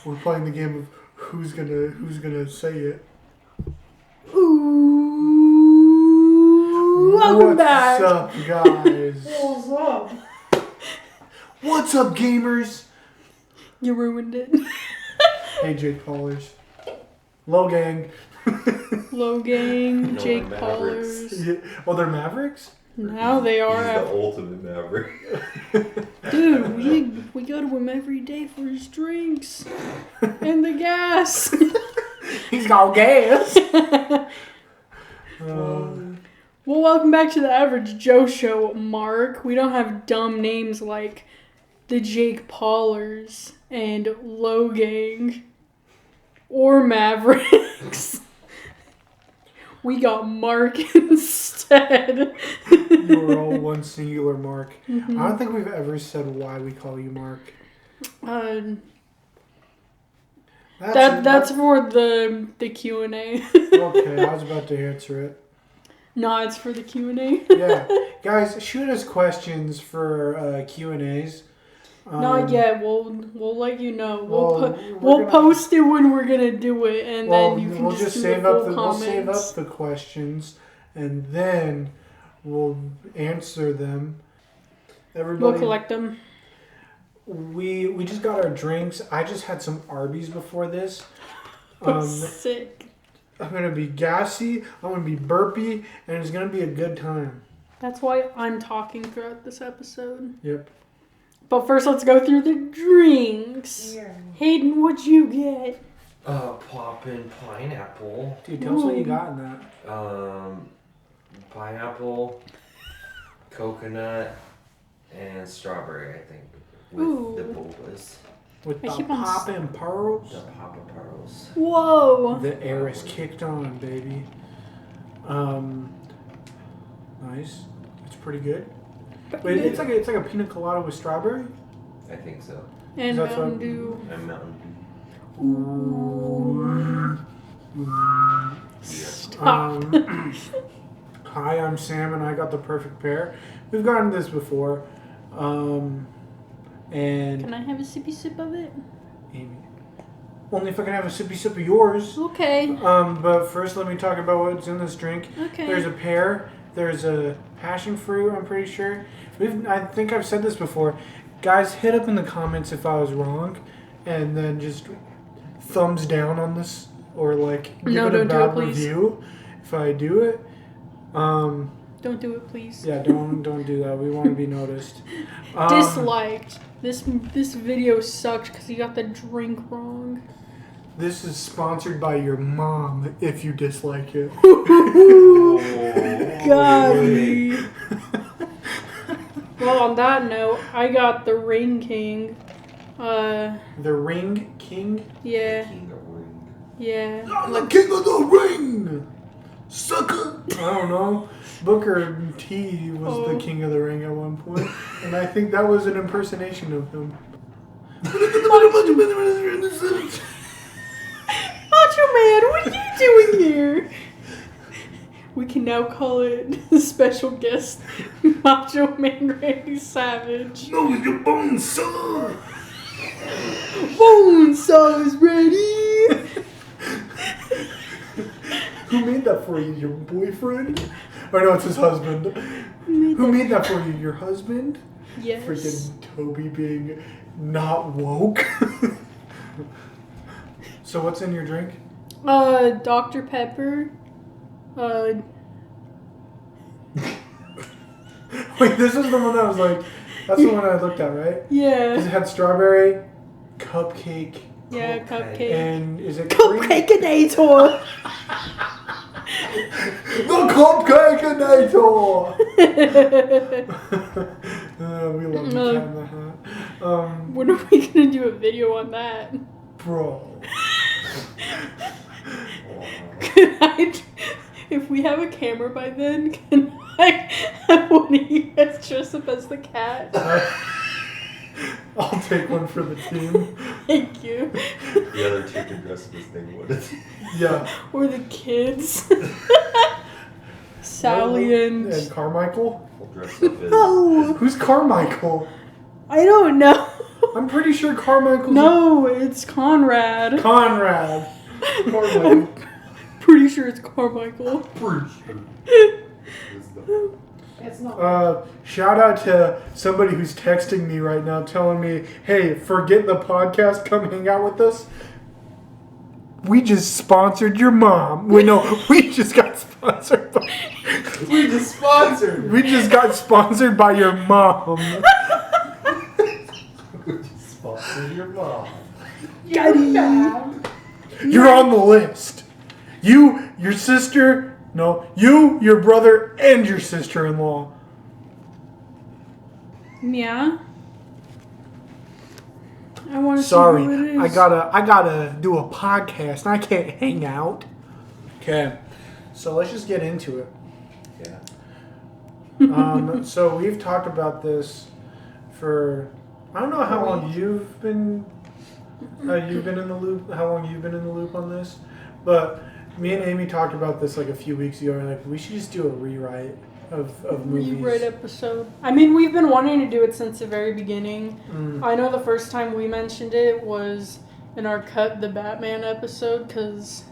We're playing the game of who's gonna say it. Ooh, welcome back. What's up, guys? What's up? What's up, gamers? You ruined it. Hey, Jake Paulers. Low gang. Low gang, No, Jake Mavericks. Paulers. Yeah. Oh, they're Mavericks? Now they are. He's the ultimate maverick. Dude, we go to him every day for his drinks and the gas. He's got gas. Well, welcome back to the Average Joe Show, Mark. We don't have dumb names like the Jake Paulers and Low Gang or Mavericks. We got Mark instead. You are all one singular Mark. Mm-hmm. I don't think we've ever said why we call you Mark. That's for the Q&A. Okay, I was about to answer it. No, it's for the Q&A. Yeah, guys, shoot us questions for Q&As. Not yet. We'll let you know. Well, We'll post it when we're gonna do it, and then you can just do save the up full we'll save up comments. the questions, and then we'll answer them. Everybody, We'll collect them. We just got our drinks. I just had some Arby's before this. Sick. I'm gonna be gassy. I'm gonna be burpy, and it's gonna be a good time. That's why I'm talking throughout this episode. Yep. But first, let's go through the drinks. Yeah. Hayden, what'd you get? Poppin' pineapple. Dude, tell us what you got in that. Pineapple, coconut, and strawberry, I think. Ooh. With the bolas. With I the keep on poppin' pearls. The Papa Pearls. Whoa. The air is kicked on, baby. Nice. It's pretty good. Wait, it's like a pina colada with strawberry. I think so. And That's Mountain what- Dew. And Mountain Stop. Hi, I'm Sam, and I got the perfect pair. We've gotten this before, and Can I have a sippy sip of it? Amy, only if I can have a sippy sip of yours. Okay. But first, let me talk about what's in this drink. Okay. There's a pear. There's a passion fruit. I'm pretty sure. I think I've said this before. Guys, hit up in the comments if I was wrong, and then just thumbs down on this, or like give No, it a don't do bad it, please. review if I do it. Don't do it, please. Yeah, don't do that. We want to be noticed. Disliked. This video sucked because you got the drink wrong. This is sponsored by your mom. If you dislike it. Golly. Well, on that note, I got the Ring King. The Ring King. Yeah, King of Ring. yeah. I'm the king of the ring, sucker. I don't know. Booker T was the king of the ring at one point, and I think that was an impersonation of him. Macho Man, what are you doing here? We can now call it special guest Macho Man Randy Savage. No, your bone saw. Bone saw is ready. Who made that for you? Your boyfriend? Or no, it's his husband. Who made that for you? Your husband? Yes. Freaking Toby being not woke. So what's in your drink? Dr. Pepper. Wait, this is the one that was like, that's the one I looked at, right? Because Yeah. it had strawberry, cupcake, Yeah, cupcake. and is it cream? Cupcake-anator. The Cupcake-anator! We love the Cat in the Hat. When are we gonna do a video on that? Bro. Can I, if we have a camera by then, can I have one of you guys dress up as the cat? I'll take one for the team. Thank you. The other two can dress this thing with it. Yeah. Or the kids. Sally and... Carmichael? We'll dress up as... No! Who's Carmichael? I don't know. I'm pretty sure Carmichael's No, it's Conrad. Conrad. Carmichael. I'm pretty sure it's Carmichael. It's not. Shout out to somebody who's texting me right now telling me, hey, forget the podcast, come hang out with us. We just sponsored your mom. We just got sponsored by... We just sponsored. We just got sponsored by your mom. We just sponsored your mom. Got him. You're on the list. You, your sister, your brother, and your sister-in-law. Yeah. I want to Sorry, see who it is. I gotta do a podcast. I can't hang out. Okay, so let's just get into it. Yeah. So we've talked about this for I don't know how long you've been in the loop. How long you've been in the loop on this, but me and Amy talked about this like a few weeks ago. Like we should just do a rewrite of movies. Rewrite episode. I mean, we've been wanting to do it since the very beginning. I know the first time we mentioned it was in our Cut the Batman episode because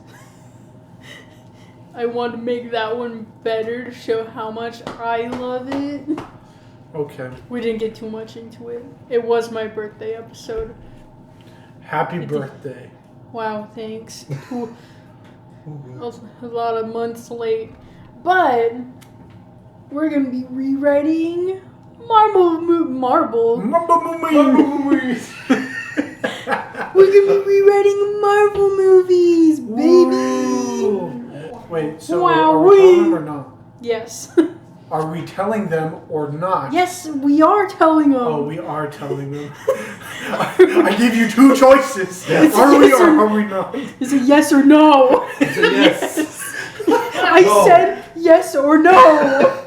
I wanted to make that one better to show how much I love it. Okay. We didn't get too much into it. It was my birthday episode. Happy birthday. Wow, thanks. A lot of months late. But we're going to be rewriting Marvel movies. We're going to be rewriting Marvel movies, baby. Ooh. Wait, so Wow, are we telling them or not? Yes. Are we telling them or not? Yes, we are telling them. Oh, we are telling them. I give you two choices. Yes. Are we Yes or or- are we not? Is it yes or no? It's a yes. I No. said yes or no.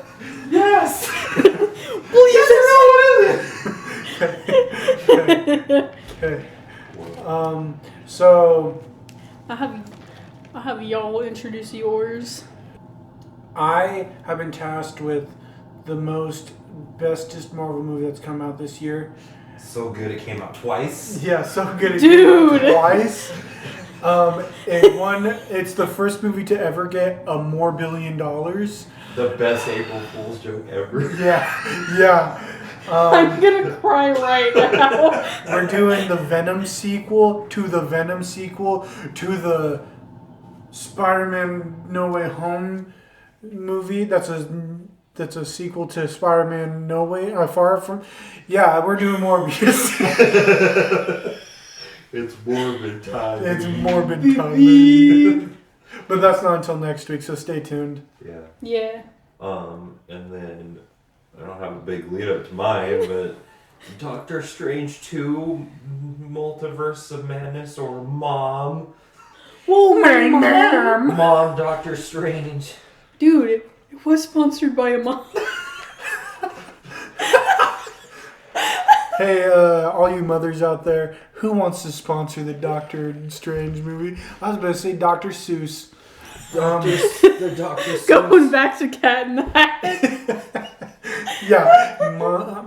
Yes. Please Okay. Okay. So I have y'all introduce yours. I have been tasked with the bestest Marvel movie that's come out this year. So good it came out twice. Yeah, so good. Dude. Twice. It's the first movie to ever get a more $1 billion. The best April Fool's joke ever. Yeah. I'm gonna cry right now. We're doing the Venom sequel to the Venom sequel to the Spider-Man No Way Home movie. That's a sequel to Spider-Man No Way Far From. Yeah, we're doing Morbius. It's morbid time. It's morbid time. But that's not until next week, so stay tuned. Yeah. Yeah. And then I don't have a big lead up to mine, but Doctor Strange 2, Multiverse of Madness, or Mom. Whoa, my mom. Mom, Doctor Strange. Dude, it was sponsored by a mom. Hey, all you mothers out there, who wants to sponsor the Doctor Strange movie? I was about to say Dr. Seuss. The Doctor Going back to Cat in the Hat. Yeah,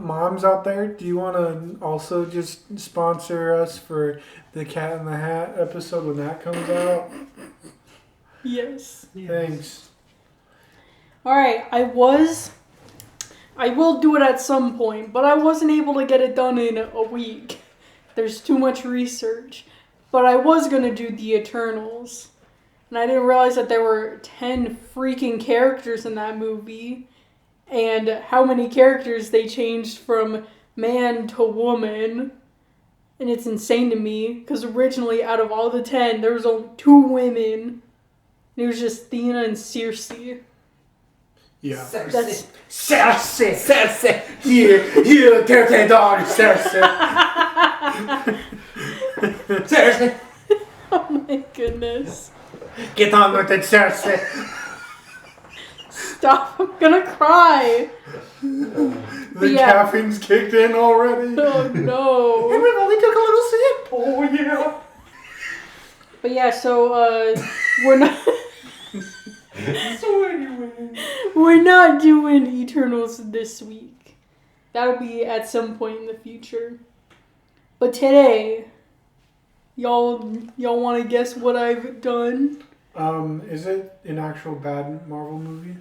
moms out there, do you want to also just sponsor us for the Cat in the Hat episode when that comes out? Yes. Thanks. Alright, I will do it at some point, but I wasn't able to get it done in a week. There's too much research. But I was going to do the Eternals. And I didn't realize that there were 10 freaking characters in that movie. And how many characters they changed from man to woman. And it's insane to me, because originally out of all the 10, there was only 2 women. And it was just Athena and Circe. Yeah. That's Cersei. Here, take the daughter, Cersei. Cersei. oh my goodness. Get on with it, Cersei. Stop, I'm gonna cry. The Yeah. caffeine's kicked in already. Oh no. It only took a little sip. Oh, yeah. But yeah, so we're not So anyway. we're not doing Eternals this week. That'll be at some point in the future. But today, y'all want to guess what I've done? Is it an actual bad Marvel movie?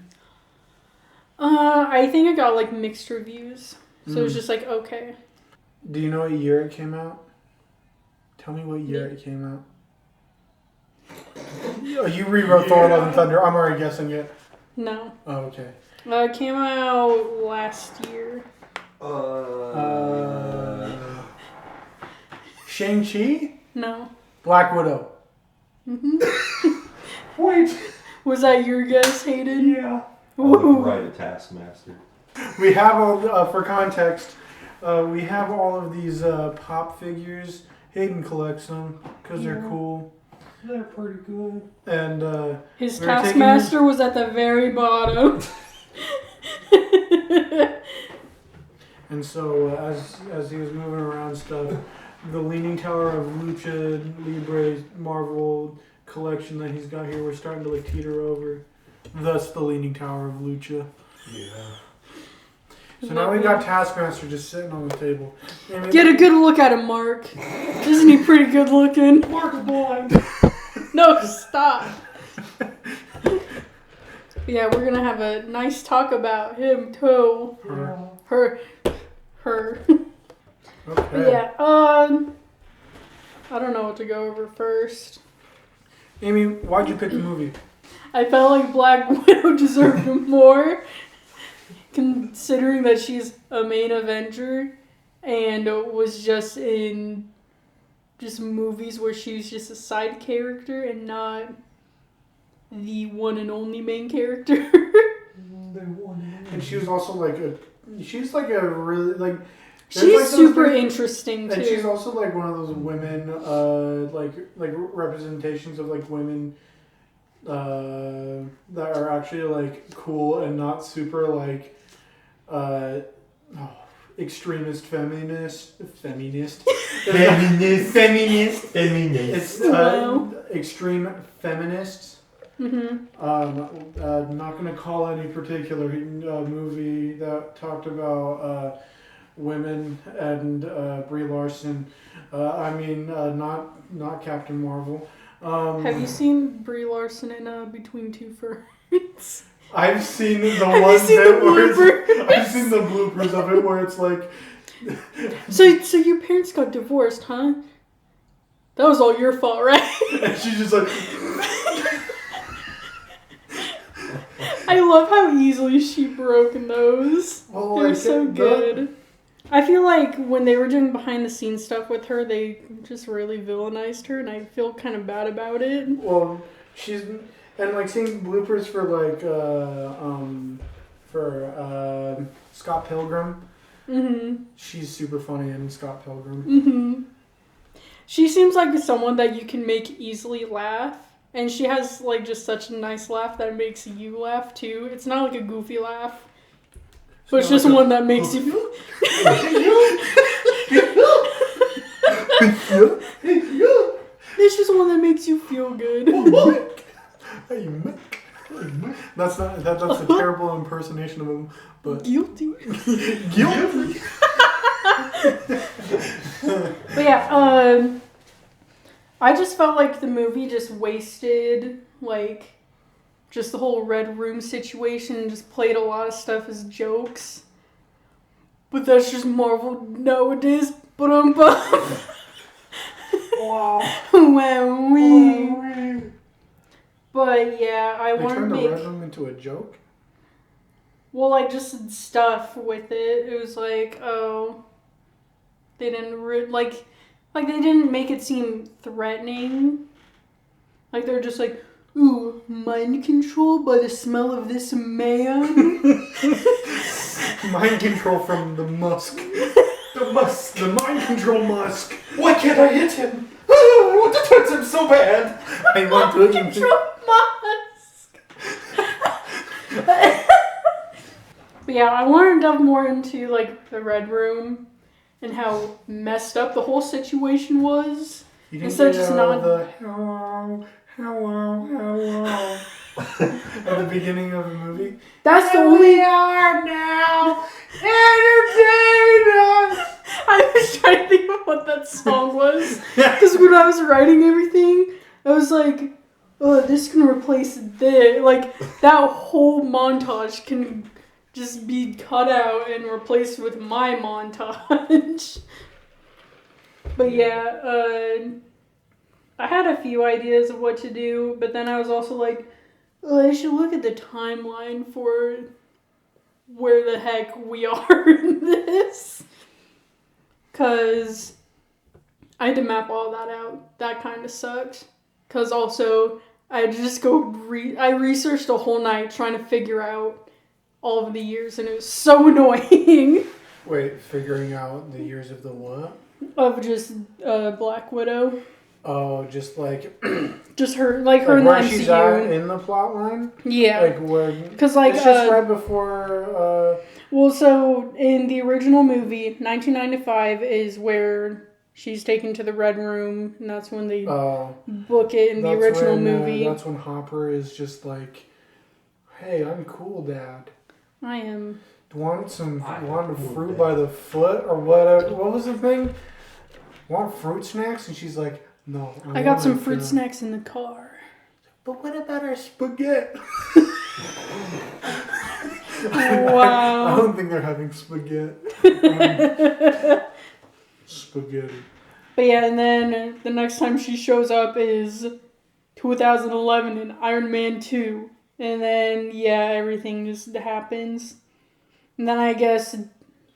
I think it got like mixed reviews. So it was just like, okay. Do you know what year it came out? Tell me what year it came out. You rewrote Thor: Love and Thunder. I'm already guessing it. No. Oh, okay. It came out last year. Shang-Chi? No. Black Widow. Wait. Was that your guess, Hayden? Yeah. I looked right at Taskmaster. We have all, for context, we have all of these pop figures. Hayden collects them because they're cool. They're pretty good. And his we were Taskmaster was at the very bottom. And so as he was moving around stuff, the Leaning Tower of Lucha Libre Marvel collection that he's got here, we're starting to like teeter over. Thus the Leaning Tower of Lucha. Yeah. So now we got Taskmaster just sitting on the table. And Get a good look at him, Mark. Isn't he pretty good looking? Mark's blind. No, stop. Yeah, we're gonna have a nice talk about him too. Her. Okay. Yeah. I don't know what to go over first. Amy, why'd you pick the movie? I felt like Black Widow deserved more, considering that she's a main Avenger and was just in just movies where she's just a side character and not the one and only main character. And she was also like she's like a really like. She's like super interesting too. And she's also like one of those women, like representations of like women, that are actually like cool and not super like, extremist feminist. It's extreme feminists. Mm-hmm. Not gonna call any particular movie that talked about women and Brie Larson. Not Captain Marvel. Have you seen Brie Larson in Between Two Ferns? I've seen the Have one you seen bit the where bloopers? I've seen the bloopers of it where it's like. So your parents got divorced, huh? That was all your fault, right? And she's just like. I love how easily she broke in those. Well, They're like, so good. I feel like when they were doing behind the scenes stuff with her, they just really villainized her, and I feel kind of bad about it. Well, she's and like seeing bloopers for like Scott Pilgrim. Mm-hmm. She's super funny in Scott Pilgrim. Mm-hmm. She seems like someone that you can make easily laugh. And she has, like, just such a nice laugh that makes you laugh, too. It's not, like, a goofy laugh. But it's just one that makes you... It's just one that makes you feel good. That's a terrible impersonation of him, but... Guilty. Guilty? But yeah, I just felt like the movie just wasted, like, just the whole Red Room situation and just played a lot of stuff as jokes. But that's just Marvel nowadays. Wow. Wow. But yeah, I want to turned make... the Red Room into a joke? Well, like, just stuff with it. It was like, oh... They didn't... Like, they didn't make it seem threatening. Like, they're just like, ooh, mind control by the smell of this man? Mind control from the Musk. The Musk. The mind control Musk. Why can't I hit him? I want to touch him so bad. I want to Mind control Musk! But yeah, I want to delve more into, like, the Red Room and how messed up the whole situation was. You didn't Instead of get just out not... the hello at the beginning of the movie. That's the only... We are now entertainers. I was trying to think of what that that song was. Because when I was writing everything, I was like, oh, this can replace this. Like, that whole montage can just be cut out and replaced with my montage. But yeah, I had a few ideas of what to do, but then I was also like, oh, I should look at the timeline for where the heck we are in this. Because I had to map all that out. That kind of sucked. Because also, I had to just I researched a whole night trying to figure out all of the years, and it was so annoying. Wait, figuring out the years of the what? Of just Black Widow. Oh, just like just her, like her in the where MCU. she's at in the plot line. Yeah, like where because like it's just right before. Well, so in the original movie, 1995 is where she's taken to the Red Room, and that's when they book it in the original movie. That's when Hopper is just like, "Hey, I'm cool, Dad. I am." Want fruit by the foot or whatever? What was the thing? Want fruit snacks? And she's like, no. I got some fruit snacks in the car. But what about our spaghetti? Wow. I don't think they're having spaghetti. Spaghetti. But yeah, and then the next time she shows up is 2011 in Iron Man 2. And then, yeah, everything just happens. And then I guess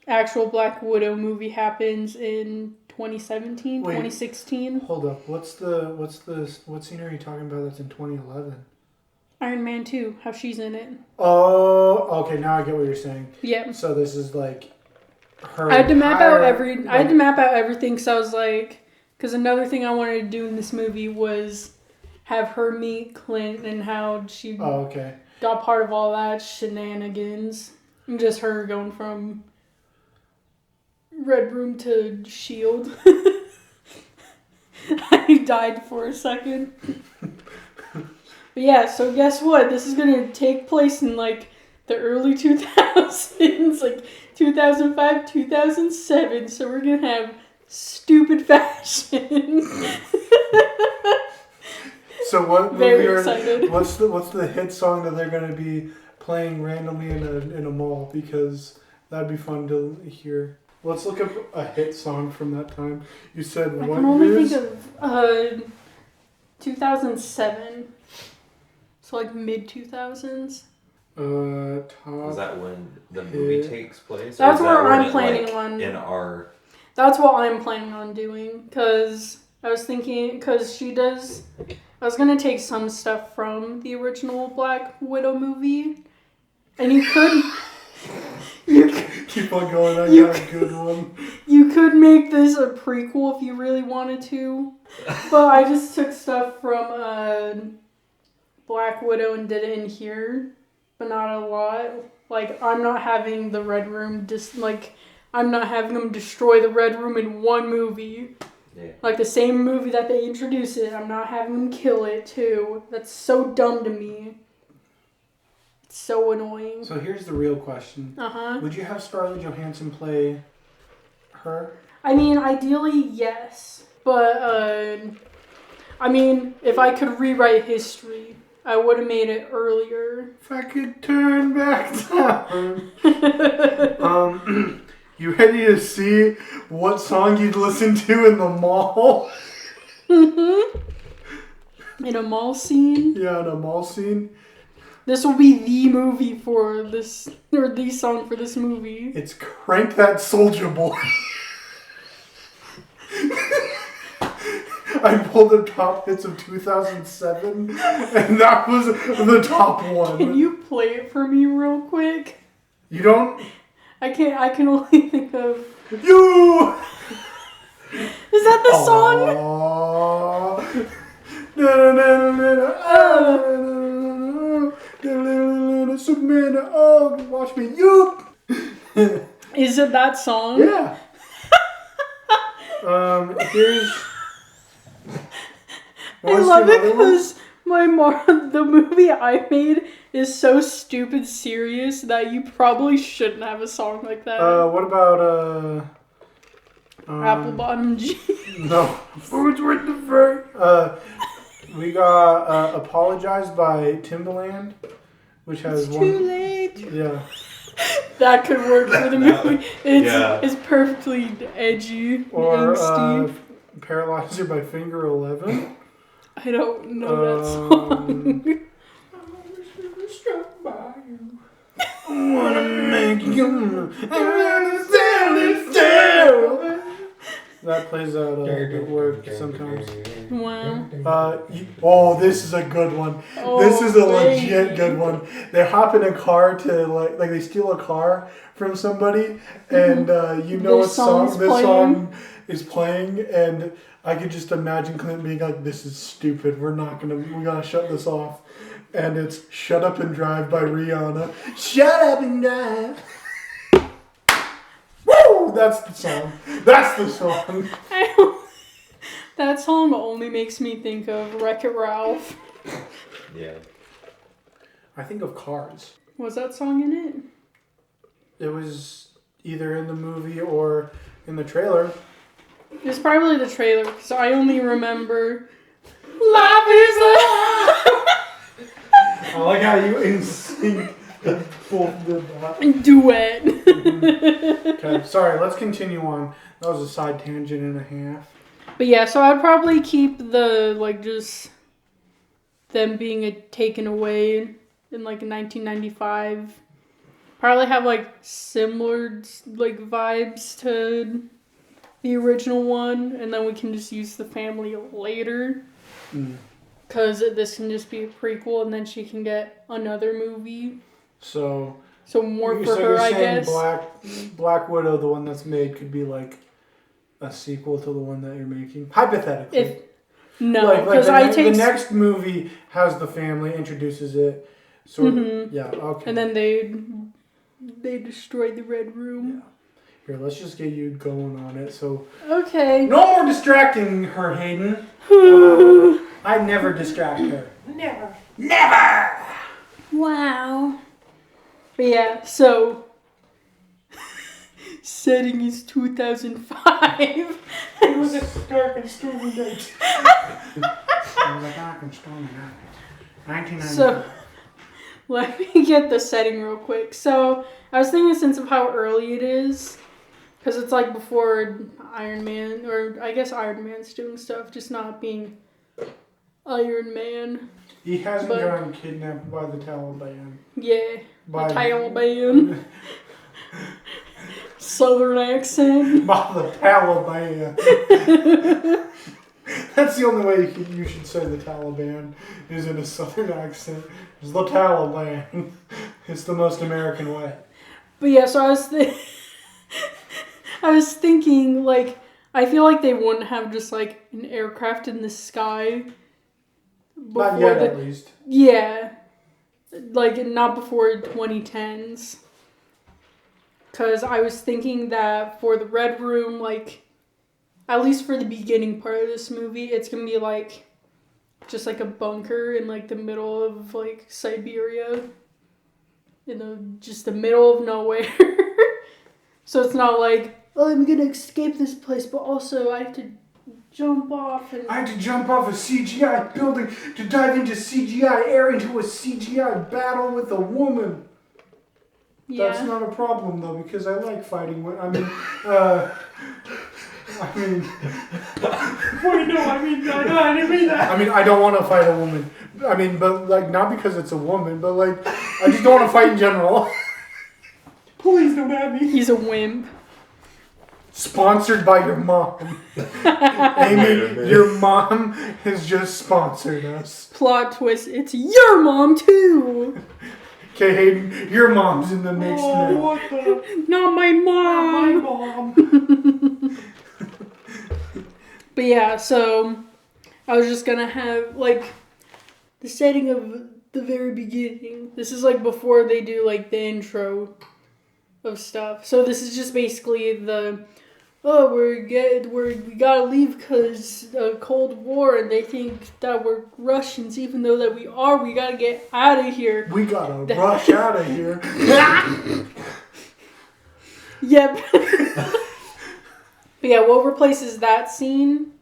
actual Black Widow movie happens in 2017, 2016. Hold up. What scene are you talking about that's in 2011? Iron Man 2, how she's in it. Oh, okay, now I get what you're saying. Yeah. So this is like her I had to map out everything because I was like, because another thing I wanted to do in this movie was have her meet Clint and how she got part of all that shenanigans. And just her going from Red Room to S.H.I.E.L.D. I died for a second. But yeah, so guess what? This is going to take place in like the early 2000s, like 2005, 2007. So we're going to have stupid fashion. So what Very movie excited. What's the hit song that they're going to be playing randomly in a mall, because that'd be fun to hear. Let's look up a hit song from that time. You said I what can only years? think of 2007. So like mid 2000s. Top. Is that when the movie takes place? That's or is where that when I'm it, planning like, on. in our. That's what I'm planning on doing, because I was thinking, because she does. I was gonna take some stuff from the original Black Widow movie. And you could... Keep on going, I got a good one. You could make this a prequel if you really wanted to. But I just took stuff from Black Widow and did it in here. But not a lot. Like, I'm not having the Red Room I'm not having them destroy the Red Room in one movie. Yeah. Like the same movie that they introduce it, I'm not having them kill it too. That's so dumb to me. So annoying. So here's the real question. Would you have Scarlett Johansson play her? I mean, ideally, yes. But, I mean, if I could rewrite history, I would have made it earlier. If I could turn back time. You ready to see what song you'd listen to in the mall? In a mall scene? Yeah, in a mall scene. This will be the movie for this, or the song for this movie. It's Crank That Soulja Boy. I pulled the top hits of 2007, and that was the top one. Can you play it for me real quick? You don't? I can only think of... You! Is that the song? Superman, oh, watch me, you! Is it that song? Yeah. Here's... I love it because the movie I made is so stupid serious that you probably shouldn't have a song like that. What about Apple bottom jeans. No. Food's worth the fur. We got Apologize by Timbaland, which has It's one. too late. Yeah. That could work for the That- movie. yeah. It's perfectly edgy and Or angsty. Paralyzer by Finger 11. I don't know that song. Struck by you. I wanna make you understand. That plays out at work sometimes. Wow. This is a good one. Oh, This is a legit baby. good one. They hop in a car to like they steal a car from somebody, and you know This what song song's this playing. song is playing, and I could just imagine Clint being like, "This is stupid. We gotta shut this off." And it's "Shut Up and Drive" by Rihanna. Shut up and drive. Woo! That's the song. That's the song. That song only makes me think of Wreck-It Ralph. Yeah. I think of Cars. Was that song in it? It was either in the movie or in the trailer. It's probably the trailer, because I only remember Life is I like how you in sync both did that. a duet. Okay, sorry, let's continue on. That was a side tangent and a half. But yeah, so I'd probably keep the, just them being taken away in, 1995. Probably have, similar, vibes to the original one, and then we can just use the family later. Because this can just be a prequel, and then she can get another movie. So more for so her, you're I saying guess. Black Widow, the one that's made, could be like a sequel to the one that you're making, hypothetically. No, because the next movie has the family, introduces it. So yeah, okay. And then they destroyed the Red Room. Here, let's just get you going on it. So Okay. no more distracting her, Hayden. I never distract her. Never. Wow. But yeah, so setting is 2005. It was a dark and stormy night. It was a dark and stormy night. 1995. So let me get the setting real quick. So I was thinking, since of how early it is, because it's before Iron Man, or I guess Iron Man's doing stuff, just not being Iron Man. He hasn't gotten kidnapped by the Taliban. Yeah, By the Taliban. Southern accent. By the Taliban. That's the only way you should say the Taliban, is in a southern accent. It's the Taliban. It's the most American way. But yeah, so I was thinking, I feel like they wouldn't have just, an aircraft in the sky. Not yet, at least. Yeah. Not before 2010s. Because I was thinking that for the Red Room, at least for the beginning part of this movie, it's going to be, just, a bunker in, the middle of, Siberia. In just the middle of nowhere. So it's not I'm going to escape this place, but also I have to jump off and... I had to jump off a CGI building to dive into CGI air into a CGI battle with a woman. Yeah. That's not a problem, though, because I like fighting women. I mean... Wait, no, I didn't mean that. I mean, I don't want to fight a woman. I mean, but, not because it's a woman, but, I just don't want to fight in general. Please don't at me. He's a wimp. Sponsored by your mom. Amy, your mom has just sponsored us. Plot twist, it's your mom, too. Okay, Hayden, your mom's in the mix now. What the? Not my mom. mom. But yeah, so I was just gonna have the setting of the very beginning. This is before they do the intro of stuff. So this is just basically we gotta leave because Cold War, and they think that we're Russians, even though that we gotta get out of here. We gotta rush out of here. Yep. But yeah, what replaces that scene?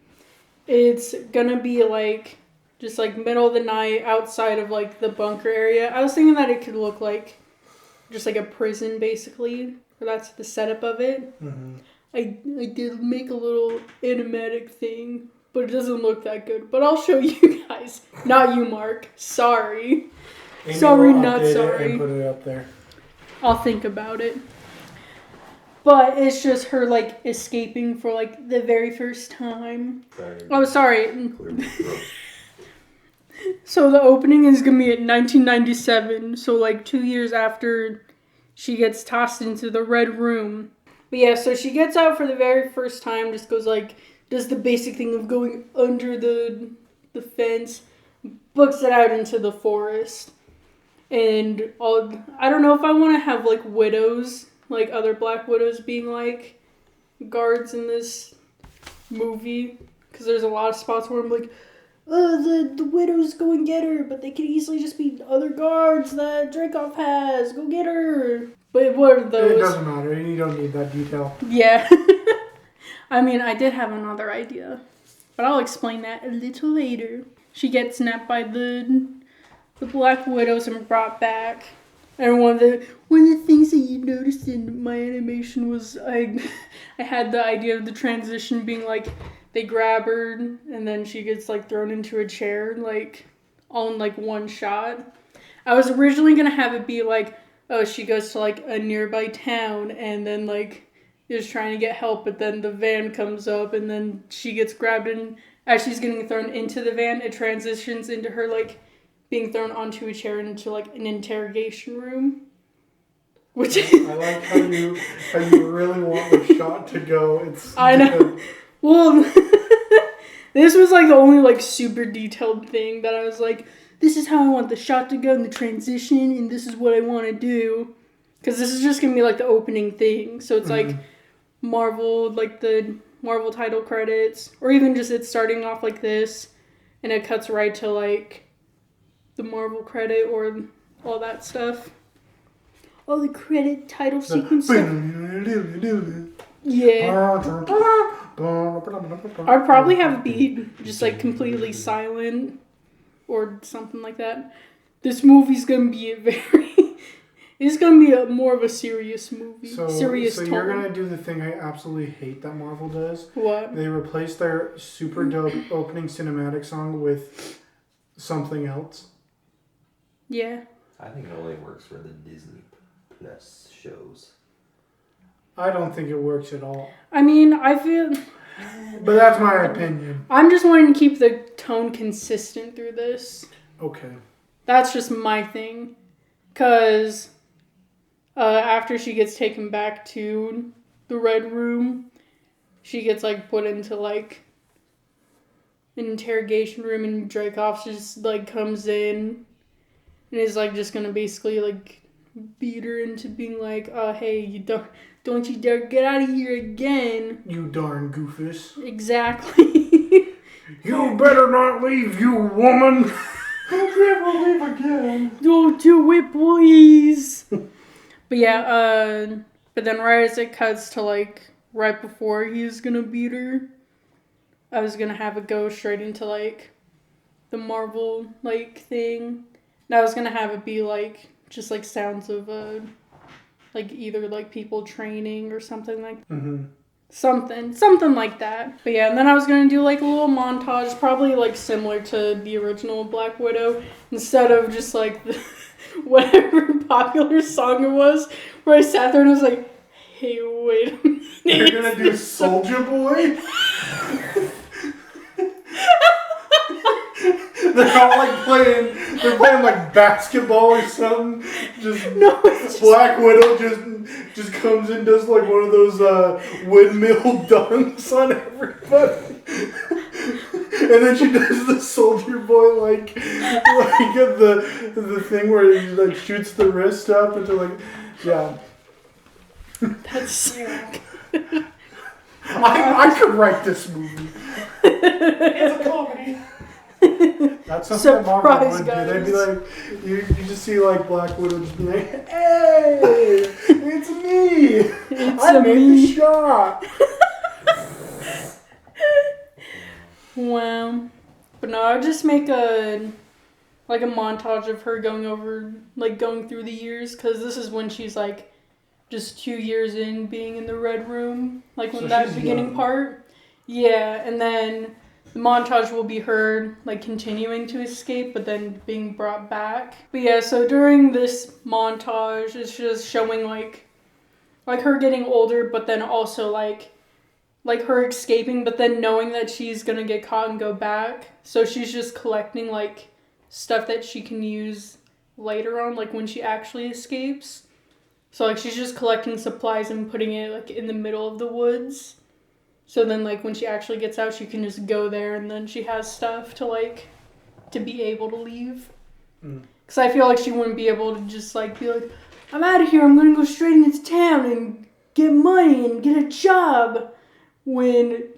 It's gonna be like just like middle of the night outside of like the bunker area. I was thinking that it could look like just like a prison basically. Or that's the setup of it. Mm-hmm. I did make a little animatic thing, but it doesn't look that good. But I'll show you guys. Not you, Mark. Sorry. Amy Sorry, will not update it sorry. and put it up there. I'll think about it. But it's just her like escaping for like the very first time. Sorry. Oh, sorry. Clear my throat. So the opening is gonna be in 1997. So like 2 years after she gets tossed into the red room. But yeah, so she gets out for the very first time. Just goes like, does the basic thing of going under the fence, books it out into the forest. And I don't know if I want to have like widows, like other Black Widows being like guards in this movie. Because there's a lot of spots where I'm like, oh, the widows go and get her, but they could easily just be other guards that Dreykov has. Go get her. But what are It those? doesn't matter. You don't need that detail. Yeah. I mean, I did have another idea. But I'll explain that a little later. She gets snapped by the Black Widows and brought back. And one of the things that you noticed in my animation was I had the idea of the transition being like they grab her and then she gets like thrown into a chair like all in like one shot. I was originally gonna have it be like, oh, she goes to like a nearby town and then like is trying to get help, but then the van comes up and then she gets grabbed and as she's getting thrown into the van, it transitions into her like being thrown onto a chair into like an interrogation room. Which I like how you really want the shot to go. I know. Well, this was like the only like super detailed thing that I was like, this is how I want the shot to go in the transition, and this is what I want to do. Because this is just going to be like the opening thing. So it's like Marvel, like the Marvel title credits, or even just it starting off like this, and it cuts right to like the Marvel credit or all that stuff. All the credit title sequence stuff. Yeah. I'd probably have it be just like completely silent or something like that. This movie's gonna be it's gonna be more of a serious movie. So tone. you're gonna do the thing I absolutely hate that Marvel does. What? They replace their super dope opening cinematic song with something else. Yeah. I think it only works for the Disney Plus shows. I don't think it works at all. I mean, I feel... But that's my opinion. I'm just wanting to keep the tone consistent through this. Okay. That's just my thing. Because after she gets taken back to the Red Room, she gets, like, put into, like, an interrogation room, and Dreykov just, like, comes in and is, like, just gonna basically, like, beat her into being like, hey, you don't you dare get out of here again. You darn goofus. Exactly. You better not leave, you woman. Don't ever leave again. Don't do it, please. But yeah, but then right as it cuts to like right before he's gonna beat her, I was gonna have it go straight into like the Marvel like thing. And I was gonna have it be like just like sounds of like either like people training or something like something like that. But yeah, and then I was gonna do like a little montage, probably like similar to the original Black Widow, instead of just like the whatever popular song it was, where I sat there and I was like, hey, wait a minute. You're gonna do Soulja Boy? They're all like they're playing like basketball or something. No, it's just... Black Widow just comes in, does like one of those windmill dunks on everybody. And then she does the Soldier Boy like the thing where he like shoots the wrist up into like, yeah. That's sick. I could write this movie. It's a comedy. That's something that Marvel would do. They'd be like, you just see like Black Widow just be like, hey, it's me. I made the shot. Wow. But no, I'll just make a montage of her going through the years, because this is when she's like just 2 years in being in the Red Room, like when So that she's beginning young. part. Yeah, and then the montage will be her like continuing to escape, but then being brought back. But yeah, so during this montage, it's just showing like her getting older, but then also like her escaping, but then knowing that she's gonna get caught and go back. So she's just collecting like stuff that she can use later on, like when she actually escapes. So like she's just collecting supplies and putting it like in the middle of the woods. So then like when she actually gets out, she can just go there, and then she has stuff to be able to leave. Because I feel like she wouldn't be able to just like be like, I'm out of here, I'm gonna go straight into town and get money and get a job. When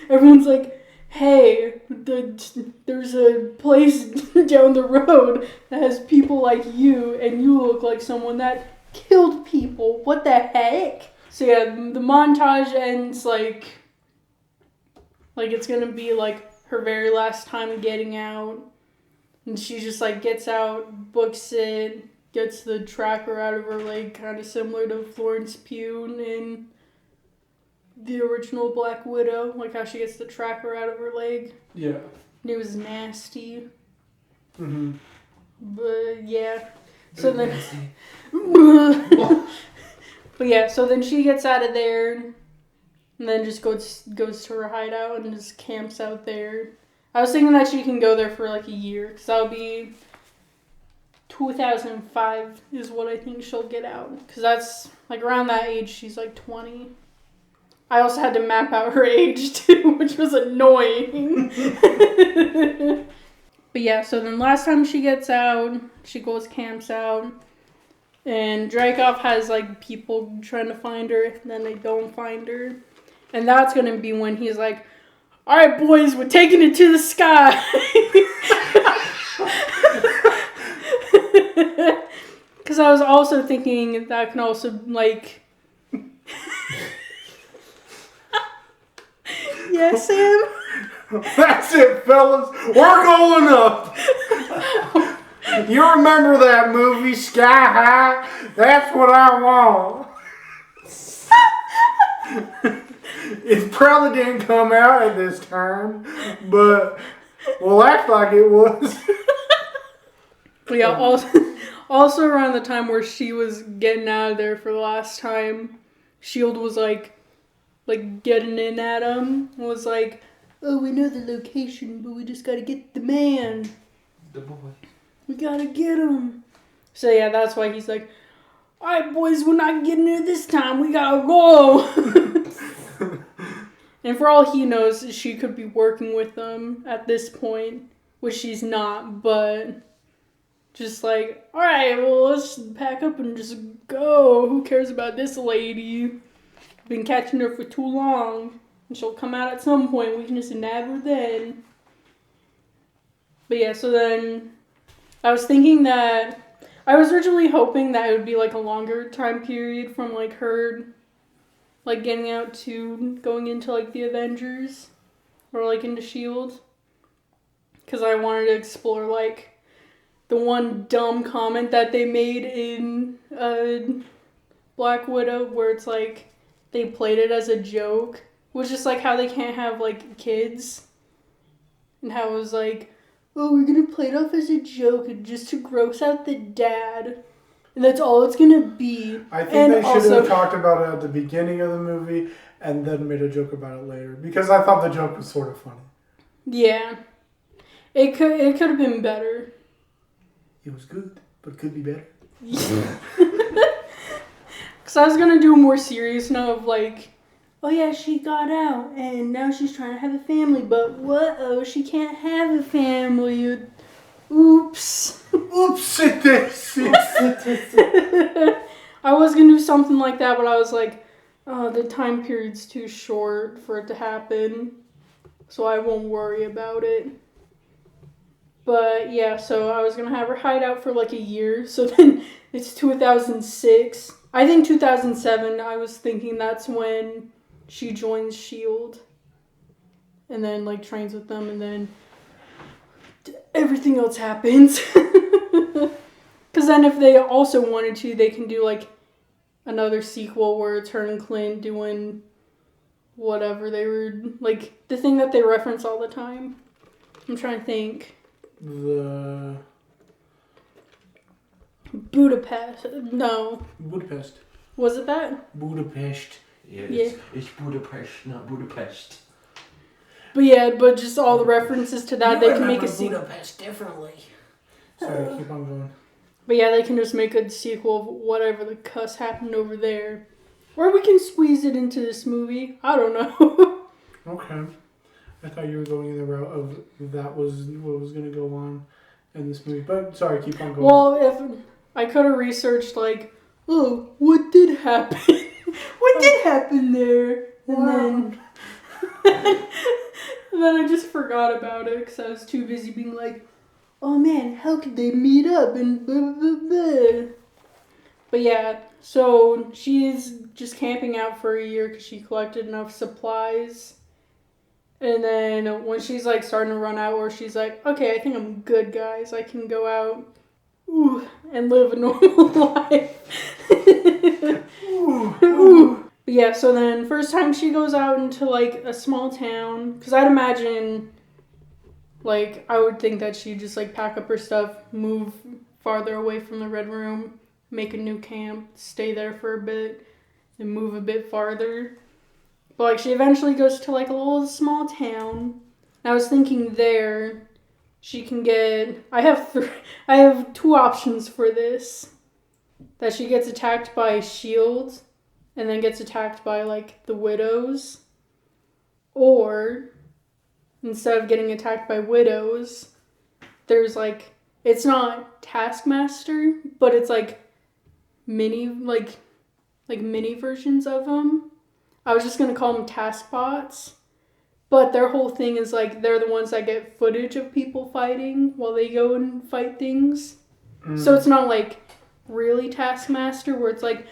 everyone's like, hey, there's a place down the road that has people like you, and you look like someone that killed people. What the heck? So yeah, the montage ends like it's gonna be like her very last time getting out, and she just like gets out, books it, gets the tracker out of her leg, kind of similar to Florence Pugh in the original Black Widow, like how she gets the tracker out of her leg. Yeah. It was nasty. Mm-hmm. But yeah. So then but yeah, so then she gets out of there and then just goes to her hideout and just camps out there. I was thinking that she can go there for like a year, because that'll be 2005 is what I think she'll get out, because that's like around that age. She's like 20. I also had to map out her age too, which was annoying. But yeah, so then last time she gets out, she camps out, and Dreykov has like people trying to find her, and then they don't find her. And that's gonna be when he's like, alright boys, we're taking it to the sky. Because I was also thinking that can also like... Yes, Sam? That's it, fellas. We're going up. You remember that movie, Sky High? That's what I want. It probably didn't come out at this time, but we'll act like it was. But yeah, also around the time where she was getting out of there for the last time, S.H.I.E.L.D. was like getting in at him. Was like, oh, we know the location, but we just gotta get the man. The boy. We gotta get him. So yeah, that's why he's like, alright boys, we're not getting there this time, we gotta go. And for all he knows, she could be working with them at this point, which she's not, but just like, alright, well, let's pack up and just go. Who cares about this lady? Been catching her for too long, and she'll come out at some point. We can just nab her then. But yeah, so then I was thinking that I was originally hoping that it would be like a longer time period from like her like getting out to going into like the Avengers or like into S.H.I.E.L.D. Because I wanted to explore like the one dumb comment that they made in Black Widow, where it's like they played it as a joke, was just like how they can't have like kids, and how it was like, oh, we're gonna play it off as a joke and just to gross out the dad, and that's all it's gonna be. I think And they should also- have talked about it at the beginning of the movie and then made a joke about it later, because I thought the joke was sort of funny. Yeah, it could have been better. It was good, but could be better. Because I was going to do a more serious note of like, oh yeah, she got out and now she's trying to have a family, but what-oh, she can't have a family. Oops. Oops! I was going to do something like that, but I was like, oh, the time period's too short for it to happen, so I won't worry about it. But yeah, so I was going to have her hide out for like a year, so then it's 2006. I think 2007, I was thinking that's when she joins S.H.I.E.L.D. and then like trains with them, and then everything else happens. Because then if they also wanted to, they can do like another sequel where it's her and Clint doing whatever they were, like the thing that they reference all the time. I'm trying to think. The Budapest. No. Budapest. Was it that? Budapest. Yeah, Yeah. it's Budapest, not Budapest. But just all the references to that, they can make a sequel. Budapest differently. Sorry, keep on going. But yeah, they can just make a sequel of whatever the cuss happened over there. Or we can squeeze it into this movie. I don't know. Okay. I thought you were going in the route of that was what was going to go on in this movie. But sorry, keep on going. Well, if I could have researched, like, oh, what did happen? What did happen there? And then I just forgot about it because I was too busy being like, oh man, how could they meet up and blah, blah, blah. But yeah, so she's just camping out for a year because she collected enough supplies. And then when she's like starting to run out, or she's like, okay, I think I'm good, guys. I can go out and live a normal life. But yeah, so then first time she goes out into like a small town, because I'd imagine, like, I would think that she'd just like pack up her stuff, move farther away from the Red Room, make a new camp, stay there for a bit, and move a bit farther. But like she eventually goes to like a little small town. And I was thinking there she can get, I have two options for this. That she gets attacked by S.H.I.E.L.D. and then gets attacked by like the Widows. Or instead of getting attacked by Widows, there's like, it's not Taskmaster, but it's like mini versions of them. I was just going to call them Taskbots. But their whole thing is like they're the ones that get footage of people fighting while they go and fight things. So it's not like really Taskmaster where it's like,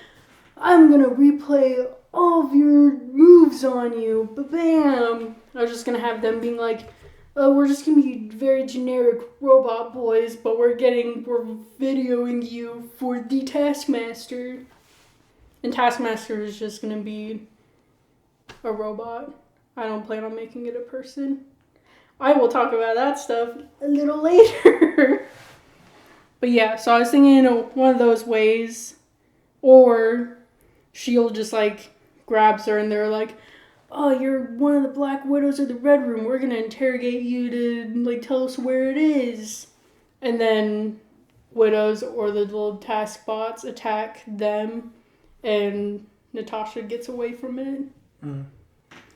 I'm going to replay all of your moves on you. Ba-bam! I was just going to have them being like, oh, we're just going to be very generic robot boys, but we're videoing you for the Taskmaster. And Taskmaster is just going to be a robot. I don't plan on making it a person. I will talk about that stuff a little later. But yeah, so I was thinking one of those ways. Or S.H.I.E.L.D. just like grabs her and they're like, oh, you're one of the Black Widows of the Red Room. We're going to interrogate you to like tell us where it is. And then Widows or the little task bots attack them and Natasha gets away from it.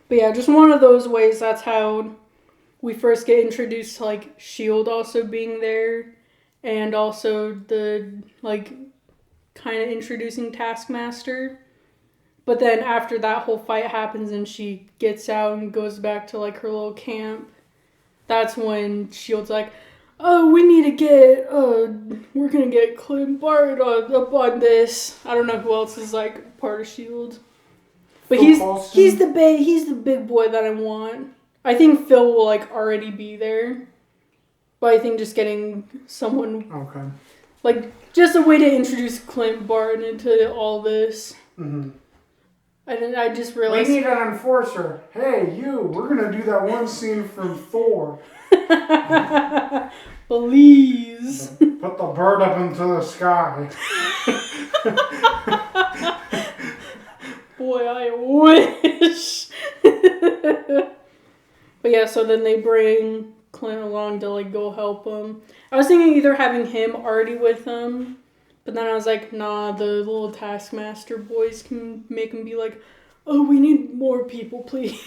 But yeah, just one of those ways. That's how we first get introduced to like S.H.I.E.L.D. also being there, and also the like kind of introducing Taskmaster. But then after that whole fight happens and she gets out and goes back to like her little camp, that's when S.H.I.E.L.D.'s like, oh, we need to get we're gonna get Clint Barton up on this. I don't know who else is like part of S.H.I.E.L.D. But he's the big boy that I want. I think Phil will like already be there. But I think just getting someone like just a way to introduce Clint Barton into all this. I just realized we need an enforcer. Hey, you! We're gonna do that one scene from Thor. Please. Put the bird up into the sky. Boy, I wish. But yeah, so then they bring Clint along to like go help him. I was thinking either having him already with them, but then I was like, nah, the little Taskmaster boys can make him be like, oh, we need more people, please.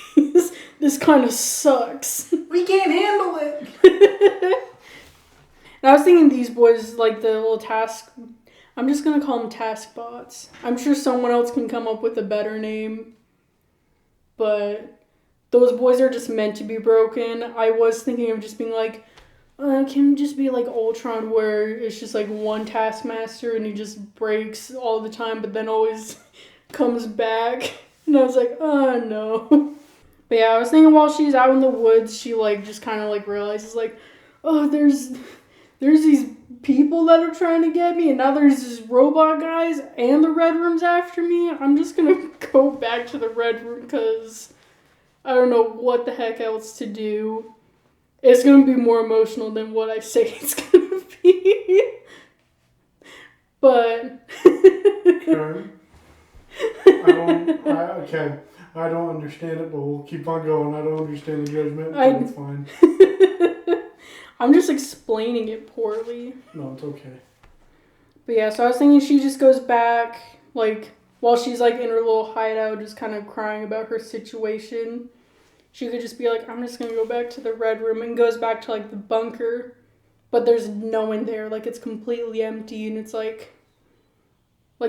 This kind of sucks. We can't handle it. And I was thinking these boys, like the little I'm just going to call them Taskbots. I'm sure someone else can come up with a better name. But those boys are just meant to be broken. I was thinking of just being like, can it just be like Ultron where it's just like one Taskmaster and he just breaks all the time but then always comes back. And I was like, oh no. But yeah, I was thinking while she's out in the woods, she like just kind of like realizes like, oh, there's these people that are trying to get me, and now there's these robot guys, and the Red Room's after me. I'm just gonna go back to the Red Room because I don't know what the heck else to do. It's gonna be more emotional than what I say it's gonna be. But Okay. I don't understand it, but we'll keep on going. I don't understand the judgment, but it's fine. I'm just explaining it poorly. No, it's okay. But yeah, so I was thinking she just goes back, like, while she's, like, in her little hideout, just kind of crying about her situation. She could just be like, I'm just gonna go back to the Red Room, and goes back to, like, the bunker. But there's no one there. Like, it's completely empty, and it's, like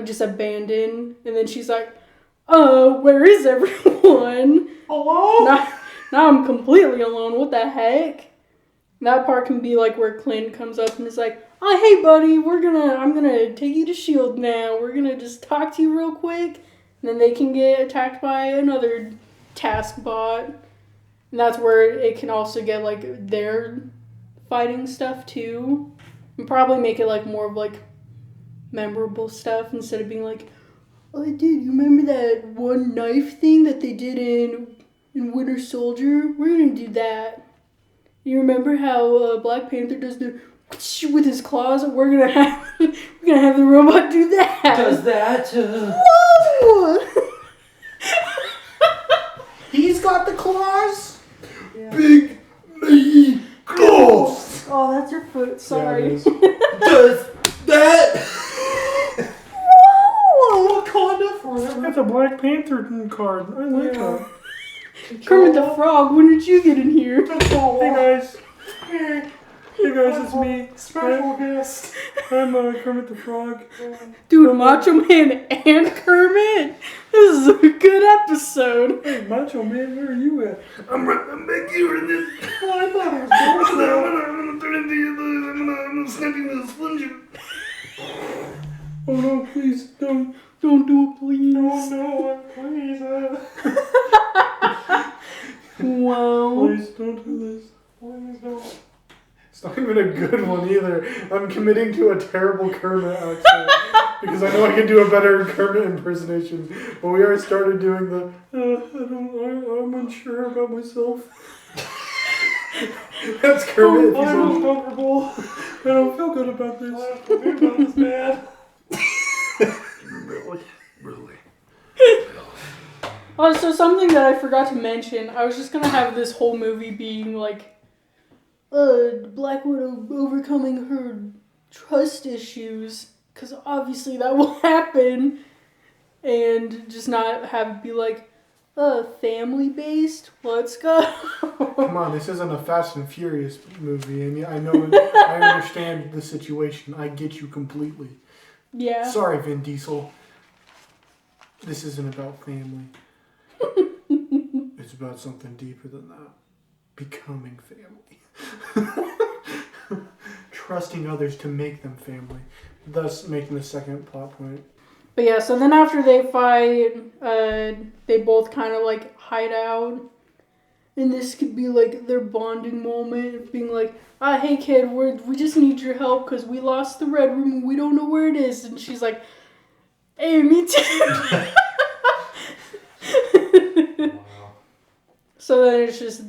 just abandoned. And then she's like, where is everyone? Hello? Now I'm completely alone. What the heck? That part can be like where Clint comes up and is like, oh, hey buddy, I'm gonna take you to S.H.I.E.L.D. now. We're gonna just talk to you real quick. And then they can get attacked by another task bot. And that's where it can also get like their fighting stuff too. And probably make it like more of like memorable stuff instead of being like, oh dude, you remember that one knife thing that they did in Winter Soldier? We're gonna do that. You remember how Black Panther does the with his claws? We're gonna have the robot do that. Does that? Whoa! He's got the claws? Yeah. Big meaty claws. Oh, that's your foot. Yeah, Sorry. it is. Does that? Whoa! Wakanda forever. That's a Black Panther card. I like that. Kermit the Frog, when did you get in here? Hey guys. Hey guys, it's me. Special guest. I'm Kermit the Frog. Dude, Macho Man and Kermit? This is a good episode. Hey, Macho Man, where are you at? I'm back here in this. Well, I thought it was I'm Boruto. gonna turn into I'm snapping the sponge. Oh no, please, don't do it, please. No, please. Wow. Please, don't do this. Please don't. It's not even a good one either. I'm committing to a terrible Kermit accent because I know I can do a better Kermit impersonation. But we already started doing the. I'm unsure about myself. That's Kermit. I feel uncomfortable. I don't feel good about this. I feel good about this, man. Really. Oh, so something that I forgot to mention, I was just gonna have this whole movie being like, Black Widow overcoming her trust issues, because obviously that will happen, and just not have it be like, family-based, let's go. Come on, this isn't a Fast and Furious movie, and I know, I understand the situation. I get you completely. Yeah. Sorry, Vin Diesel. This isn't about family. It's about something deeper than that. Becoming family. Trusting others to make them family. Thus making the second plot point. But yeah, so then after they fight, they both kind of like hide out. And this could be like their bonding moment, being like, hey kid, we just need your help because we lost the Red Room and we don't know where it is. And she's like, hey, me too. Wow. So then it's just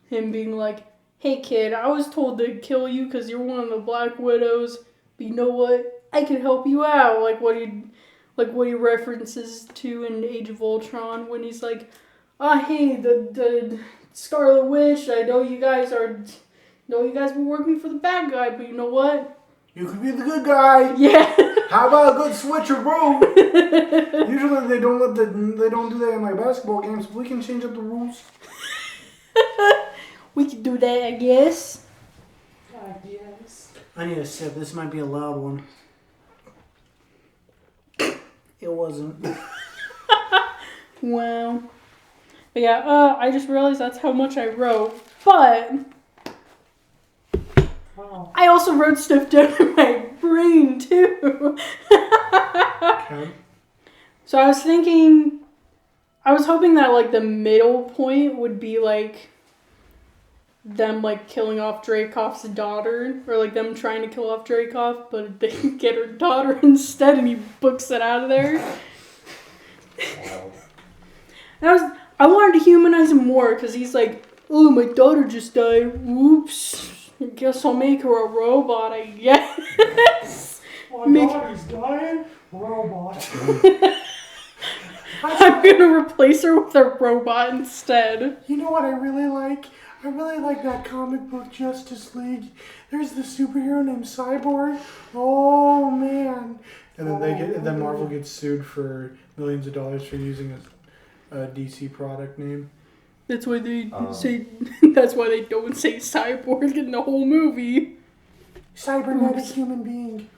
him being like, hey kid, I was told to kill you because you're one of the Black Widows, but you know what? I can help you out. Like what he references to in Age of Ultron when he's like, hey, the Scarlet Witch, I know you guys were working for the bad guy, but you know what? You could be the good guy. Yeah. How about a good switcheroo? Usually they don't do that in like basketball games. But we can change up the rules. We can do that, I guess. Yes. I need a sip. This might be a loud one. It wasn't. Wow. But yeah, I just realized that's how much I wrote. But Wow. I also wrote stuff down in my brain too. Okay. So I was thinking I was hoping that like the middle point would be like them like killing off Dracov's daughter, or like them trying to kill off Dracov, but they get her daughter instead, and he books it out of there. Wow. I wanted to humanize him more because he's like, oh, my daughter just died. Whoops. I guess I'll make her a robot, I guess. My daughter's dying. Robot. I'm gonna replace her with a robot instead. You know what I really like? I really like that comic book Justice League. There's the superhero named Cyborg. Oh man! And then Marvel gets sued for millions of dollars for using a DC product name. That's why they say. That's why they don't say cyborg in the whole movie. Cybernetic human being.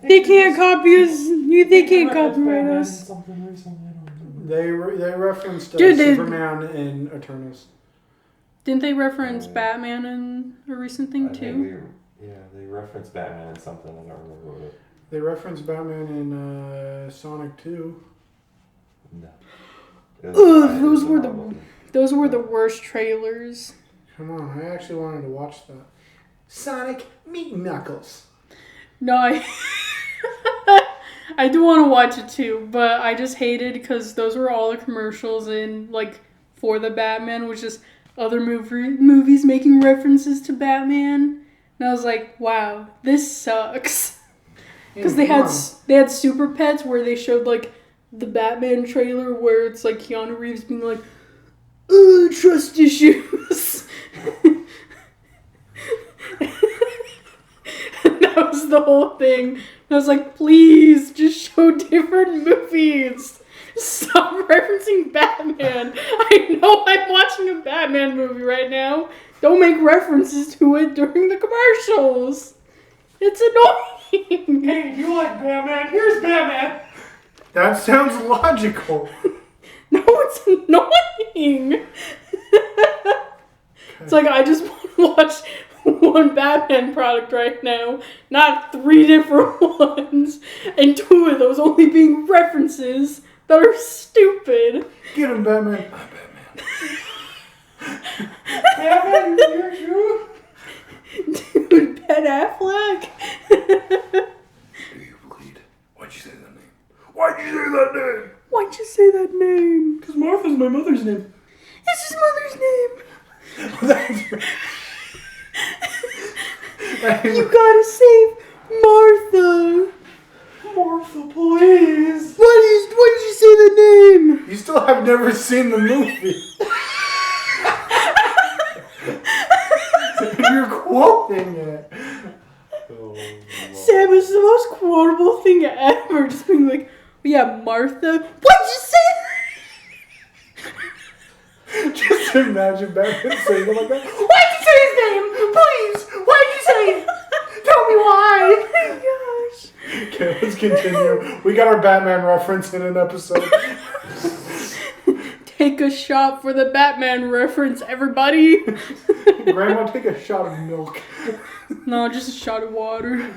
They can't copy us. They can't copyright us. Something recently, I don't know. They referenced Dude, they- Superman in Eternals. Didn't they reference Batman in a recent thing I think too? they referenced Batman in something. I don't remember what it. They referenced Batman in Sonic 2. No. Ugh, those were the worst trailers. Come on, I actually wanted to watch that. Sonic Meat Knuckles. No, I do want to watch it too, but I just hated because those were all the commercials in like for the Batman, which is other movies making references to Batman, and I was like, wow, this sucks. Because they had Super Pets where they showed like the Batman trailer where it's like Keanu Reeves being like, trust issues. That was the whole thing. And I was like, please, just show different movies. Stop referencing Batman. I know I'm watching a Batman movie right now. Don't make references to it during the commercials. It's annoying. Hey, if you like Batman, here's Batman. That sounds logical. No, it's annoying. It's like I just want to watch one Batman product right now, not 3 different ones, and 2 of those only being references that are stupid. Get him, Batman. Batman, you're true. Dude, Ben Affleck? Do you bleed? Why'd you say that name? Why'd you say that name? Why'd you say that name? Because Martha's my mother's name. It's his mother's name. That's right. You gotta save Martha. Martha, please. Why did you say that name? You still have never seen the movie. You're quoting it. Oh, Sam is the most quotable thing ever. Just being like, yeah, Martha. Why'd you say that? Just imagine Batman saying it like that. Why'd you say his name? Please! Why'd you say it? Tell me why! Oh my gosh. Okay, let's continue. We got our Batman reference in an episode. Take a shot for the Batman reference, everybody. Grandma, take a shot of milk. No, just a shot of water.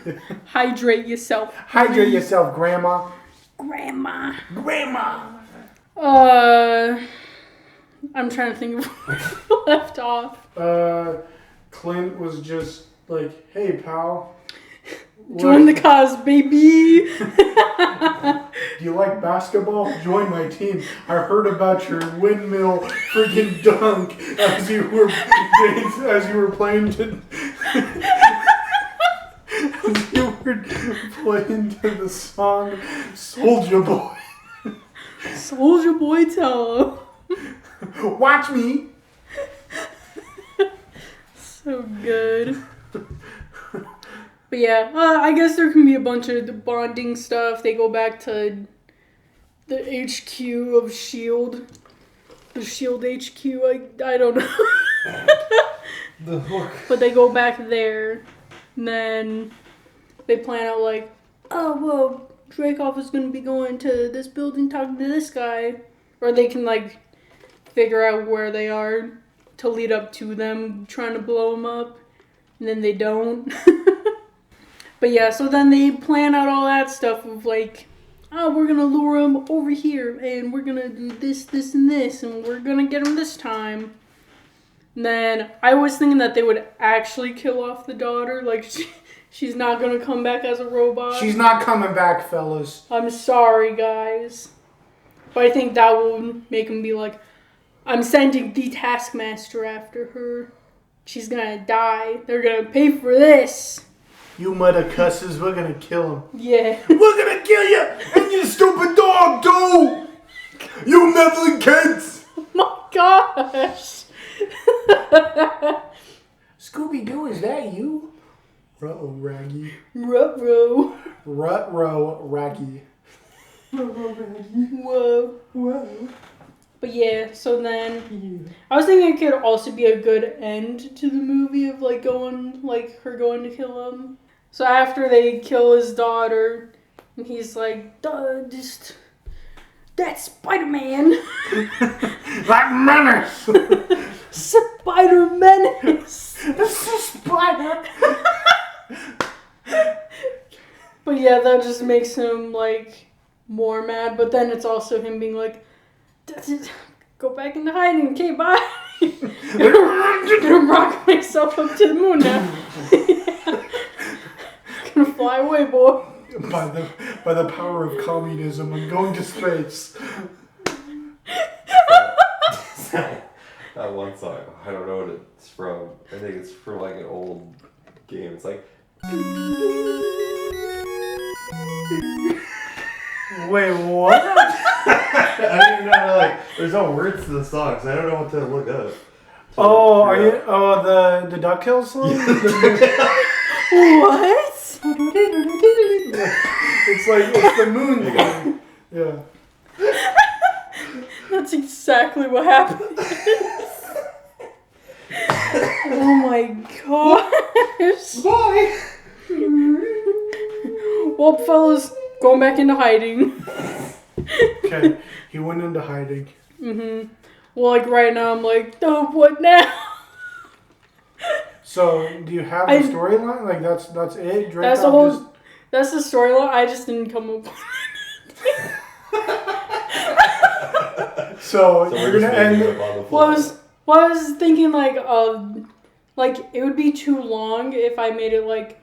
Hydrate yourself. Hydrate yourself, Grandma. Grandma. Grandma. I'm trying to think of where we left off. Clint was just like, hey, pal. Join the cause, baby. Do you like basketball? Join my team. I heard about your windmill freaking dunk as you were playing to the song Soulja Boy. Soulja Boy, tell him. Watch me. So good. But yeah, I guess there can be a bunch of bonding stuff. They go back to the HQ of S.H.I.E.L.D. The S.H.I.E.L.D. HQ, I don't know. But they go back there. And then they plan out like, oh, well, Dreykov is going to be going to this building talking to this guy. Or they can like figure out where they are to lead up to them trying to blow him up. And then they don't. But yeah, so then they plan out all that stuff of like oh, we're gonna lure him over here, and we're gonna do this, this, and this, and we're gonna get him this time. And then I was thinking that they would actually kill off the daughter, like she's not gonna come back as a robot. She's not coming back, fellas. I'm sorry, guys. But I think that will make him be like, I'm sending the Taskmaster after her. She's gonna die. They're gonna pay for this. You mother cusses, we're gonna kill him. Yeah. We're gonna kill you and your stupid dog too. You meddling kids. Oh my gosh. Scooby-Doo, is that you? Ruh-oh, Raggy. Ruh-roh. Ruh-roh, Raggy. Whoa. Whoa. But yeah, so then I was thinking it could also be a good end to the movie of her going to kill him. So after they kill his daughter, and he's like, that's Spider-Man. Like menace. Spider-Menace. Spider. But yeah, that just makes him like more mad. But then it's also him being like, go back into hiding. Okay, bye. I'm gonna rock myself up to the moon now. Gonna fly away, boy. By the power of communism, I'm going to space. That one song, I don't know what it's from. I think it's from like an old game. It's like. Wait, what? I don't even know, like, there's no words to the song, so I don't know what to look up. Oh, are you? Oh, the DuckTales song? What? It's the moon thing. Yeah. That's exactly what happened. Oh my gosh. Bye. Well, fellas, going back into hiding. Okay, he went into hiding. Well, like right now, I'm like, oh, what now? So, do you have a storyline? Like that's it. Drake That's the whole. That's the storyline. I just didn't come up with. So So you're we're gonna just making end. it up on the fly. Well, I was thinking like it would be too long if I made it like,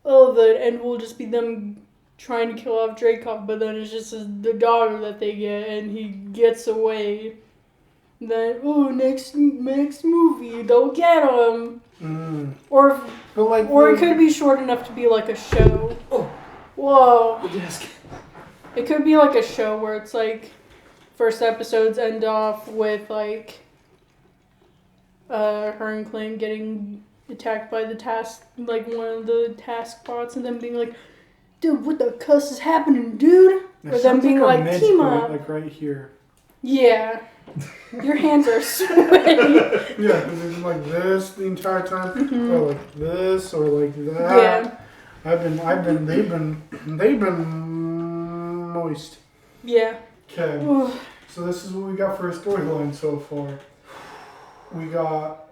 oh, the end will just be them trying to kill off Dreykov, but then it's just the daughter that they get, and he gets away. Then next movie they'll get him, or it could be short enough to be like a show. Oh. Whoa! It could be like a show where it's like first episodes end off with like her and Clint getting attacked by the one of the task bots, and then being like, dude, what the cuss is happening, dude? Or them being like, team up. Like right here. Yeah. Your hands are sweaty. Yeah, because it's like this the entire time, or like this, or like that. Yeah. They've been moist. Yeah. Okay. So this is what we got for a storyline so far. We got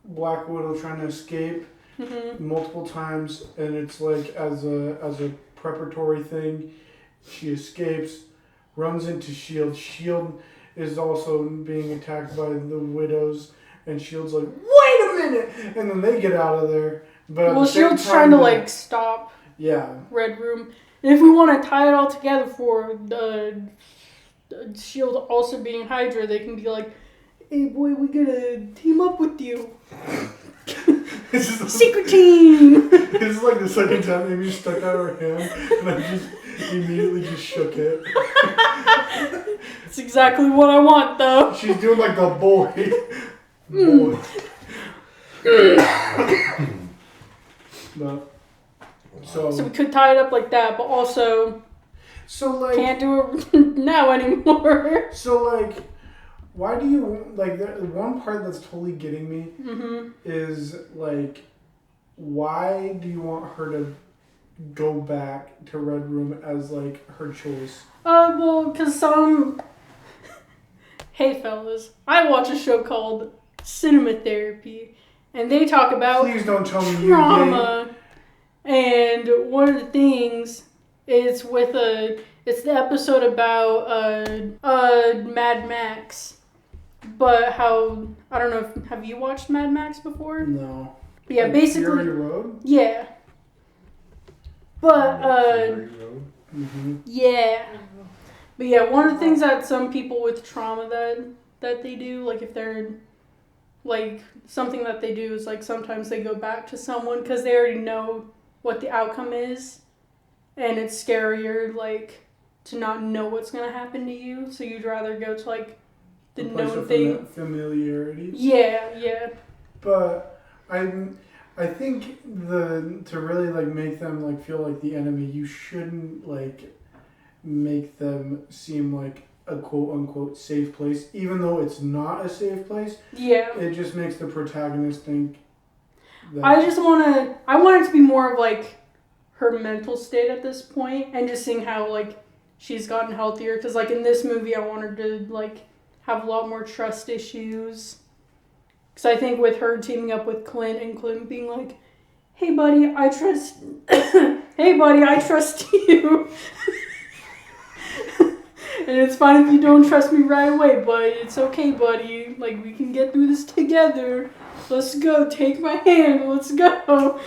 Black Widow trying to escape multiple times, and it's like as a preparatory thing, she escapes, runs into Shield. Shield is also being attacked by the Widows, and Shield's like, wait a minute, and then they get out of there. But at the same Shield's time, trying to like stop yeah. Red Room. And if we want to tie it all together for the Shield also being Hydra, they can be like, hey boy, we gotta team up with you. Secret team! This is like the second time Amy stuck out her hand, and I just immediately just shook it. That's exactly what I want, though. She's doing like the boy. But, So we could tie it up like that, but also like can't do it now anymore. So like, why do you like? The one part that's totally getting me is like, why do you want her to go back to Red Room as like her choice? Well, because hey fellas, I watch a show called Cinema Therapy, and they talk about Please don't tell me trauma. And one of the things It's it's the episode about Mad Max. But how, I don't know, have you watched Mad Max before? No. Yeah, Like basically. Fury Road? Yeah. But, Fury Road. Mm-hmm. yeah. But yeah, one of the things that some people with trauma that they do, like if they're, like, something that they do is, like, sometimes they go back to someone because they already know what the outcome is. And it's scarier, like, to not know what's going to happen to you. So you'd rather go to, like, the known thing. Familiarity. Yeah. But I think to really like make them like feel like the enemy, you shouldn't like make them seem like a quote unquote safe place, even though it's not a safe place. Yeah. It just makes the protagonist think that I want it to be more of like her mental state at this point, and just seeing how like she's gotten healthier. Because like in this movie, I want her to like have a lot more trust issues. Because I think with her teaming up with Clint and Clint being like, "Hey buddy, I trust. Hey buddy, I trust you." And it's fine if you don't trust me right away, but it's okay, buddy. Like, we can get through this together. Let's go. Take my hand. Let's go.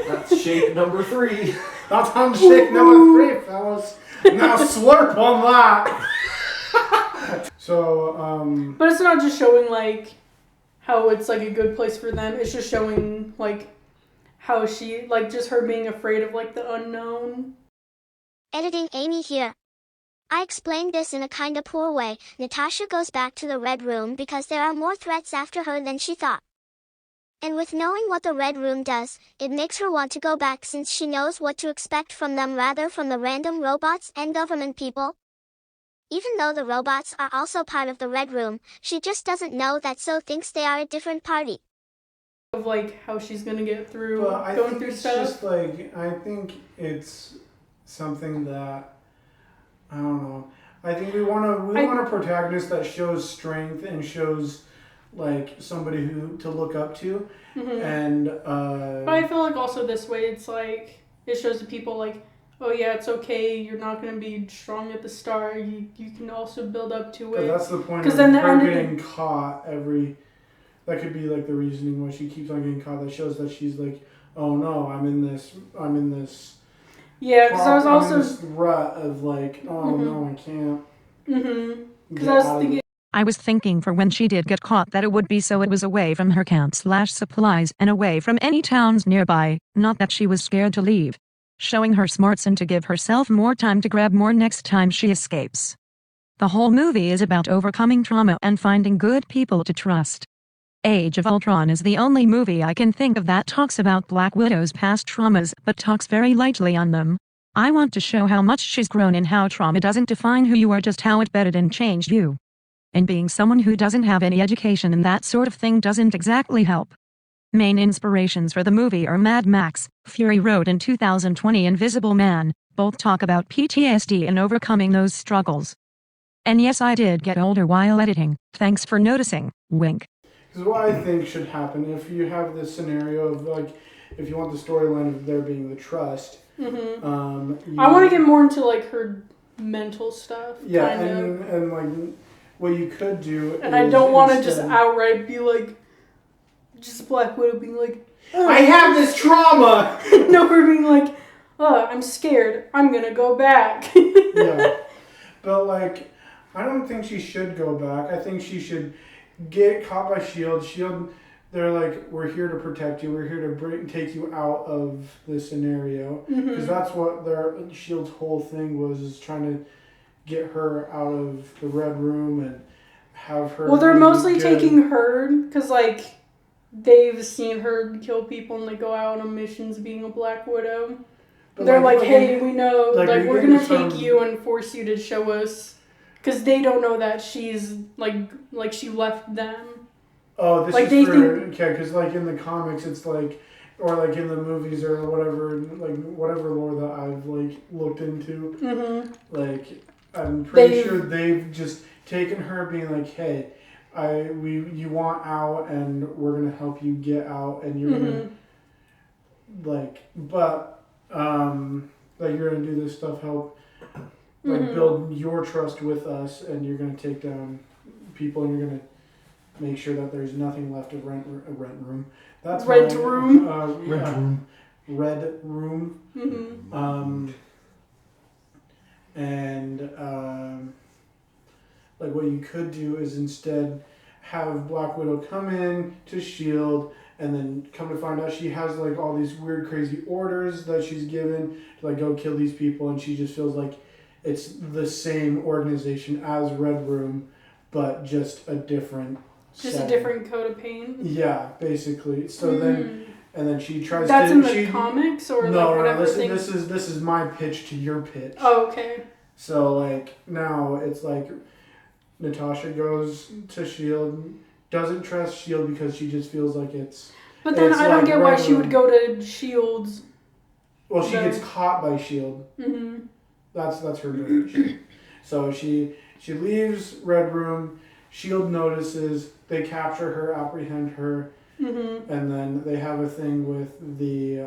That's shake number 3. that's on shake number 3, fellas. Now slurp on that. So, But it's not just showing, like, how it's, like, a good place for them. It's just showing, like, how she, like, just her being afraid of, like, the unknown. Editing Amy here. I explained this in a kinda poor way. Natasha goes back to the Red Room because there are more threats after her than she thought. And with knowing what the Red Room does, it makes her want to go back since she knows what to expect from them rather from the random robots and government people. Even though the robots are also part of the Red Room, she just doesn't know that, so thinks they are a different party. Of, like, how she's gonna get through but I going think through it's stuff. just like I think it's something that I don't know. I think we want a protagonist that shows strength and shows like somebody who to look up to, Mm-hmm. and But I feel like also this way, it's like, it shows the people like, oh yeah, it's okay, you're not going to be strong at the start, you can also build up to but it. that's the point 'Cause of then the her end of getting caught that could be like the reasoning why she keeps on getting caught. That shows that she's like, oh no, I'm in this Yeah, because I was I'm in also... this rut of like, oh no, I can't. Mm-hmm. Because get I was out of thinking... I was thinking for when she did get caught that it would be so it was away from her camp/supplies and away from any towns nearby, not that she was scared to leave. Showing her smarts and to give herself more time to grab more next time she escapes. The whole movie is about overcoming trauma and finding good people to trust. Age of Ultron is the only movie I can think of that talks about Black Widow's past traumas but talks very lightly on them. I want to show how much she's grown and how trauma doesn't define who you are, just how it bettered and changed you. And being someone who doesn't have any education and that sort of thing doesn't exactly help. Main inspirations for the movie are Mad Max, Fury Road and 2020 Invisible Man, both talk about PTSD and overcoming those struggles. And yes, I did get older while editing, thanks for noticing, wink. Because what I think should happen, if you have this scenario of like, if you want the storyline of there being the trust, Mm-hmm. I want to get more into like her mental stuff. Yeah, kind of. and like what you could do. And I don't want to just outright be like, just Black Widow being like, oh, I have this trauma. No, her being like, oh, I'm scared. I'm gonna go back. Yeah, but like, I don't think she should go back. I think she should get caught by Shield. Shield, they're like, we're here to protect you. We're here to take you out of this scenario, because that's what their Shield's whole thing was, is trying to get her out of the Red Room and have her. Well, they're be mostly good. taking her because like they've seen her kill people and they go out on missions being a Black Widow. But they're like, hey, we know, like, like we we're think gonna it's take from- you and force you to show us, because they don't know that she's like she left them. Oh, this like, is they for okay, because like in the comics, it's like, or like in the movies or whatever, like whatever lore that I've like looked into, like I'm pretty sure they've just taken her, being like, hey, you want out, and we're gonna help you get out, and you're gonna like, but that you're gonna do this stuff, help like build your trust with us, and you're gonna take down people, and you're gonna make sure that there's nothing left of rent room. That's Rent mine. room. Rent room. Red room. Mm-hmm. Like what you could do is instead have Black Widow come in to S.H.I.E.L.D. and then come to find out she has like all these weird crazy orders that she's given to like go kill these people, and she just feels like it's the same organization as Red Room, but just a different Just setting. a different coat of paint. Yeah, basically. So then she tries That's to in the comics or no, like whatever listen, thing? this is my pitch to your pitch. Oh, okay. So like now it's like Natasha goes to S.H.I.E.L.D., doesn't trust S.H.I.E.L.D. because she just feels like it's... But then It's I don't like get why she regular- would go to S.H.I.E.L.D.'s. Well, she No. gets caught by S.H.I.E.L.D. Mm-hmm. That's her motivation. So she leaves Red Room, S.H.I.E.L.D. notices, they capture her, apprehend her, Mm-hmm. and then they have a thing with the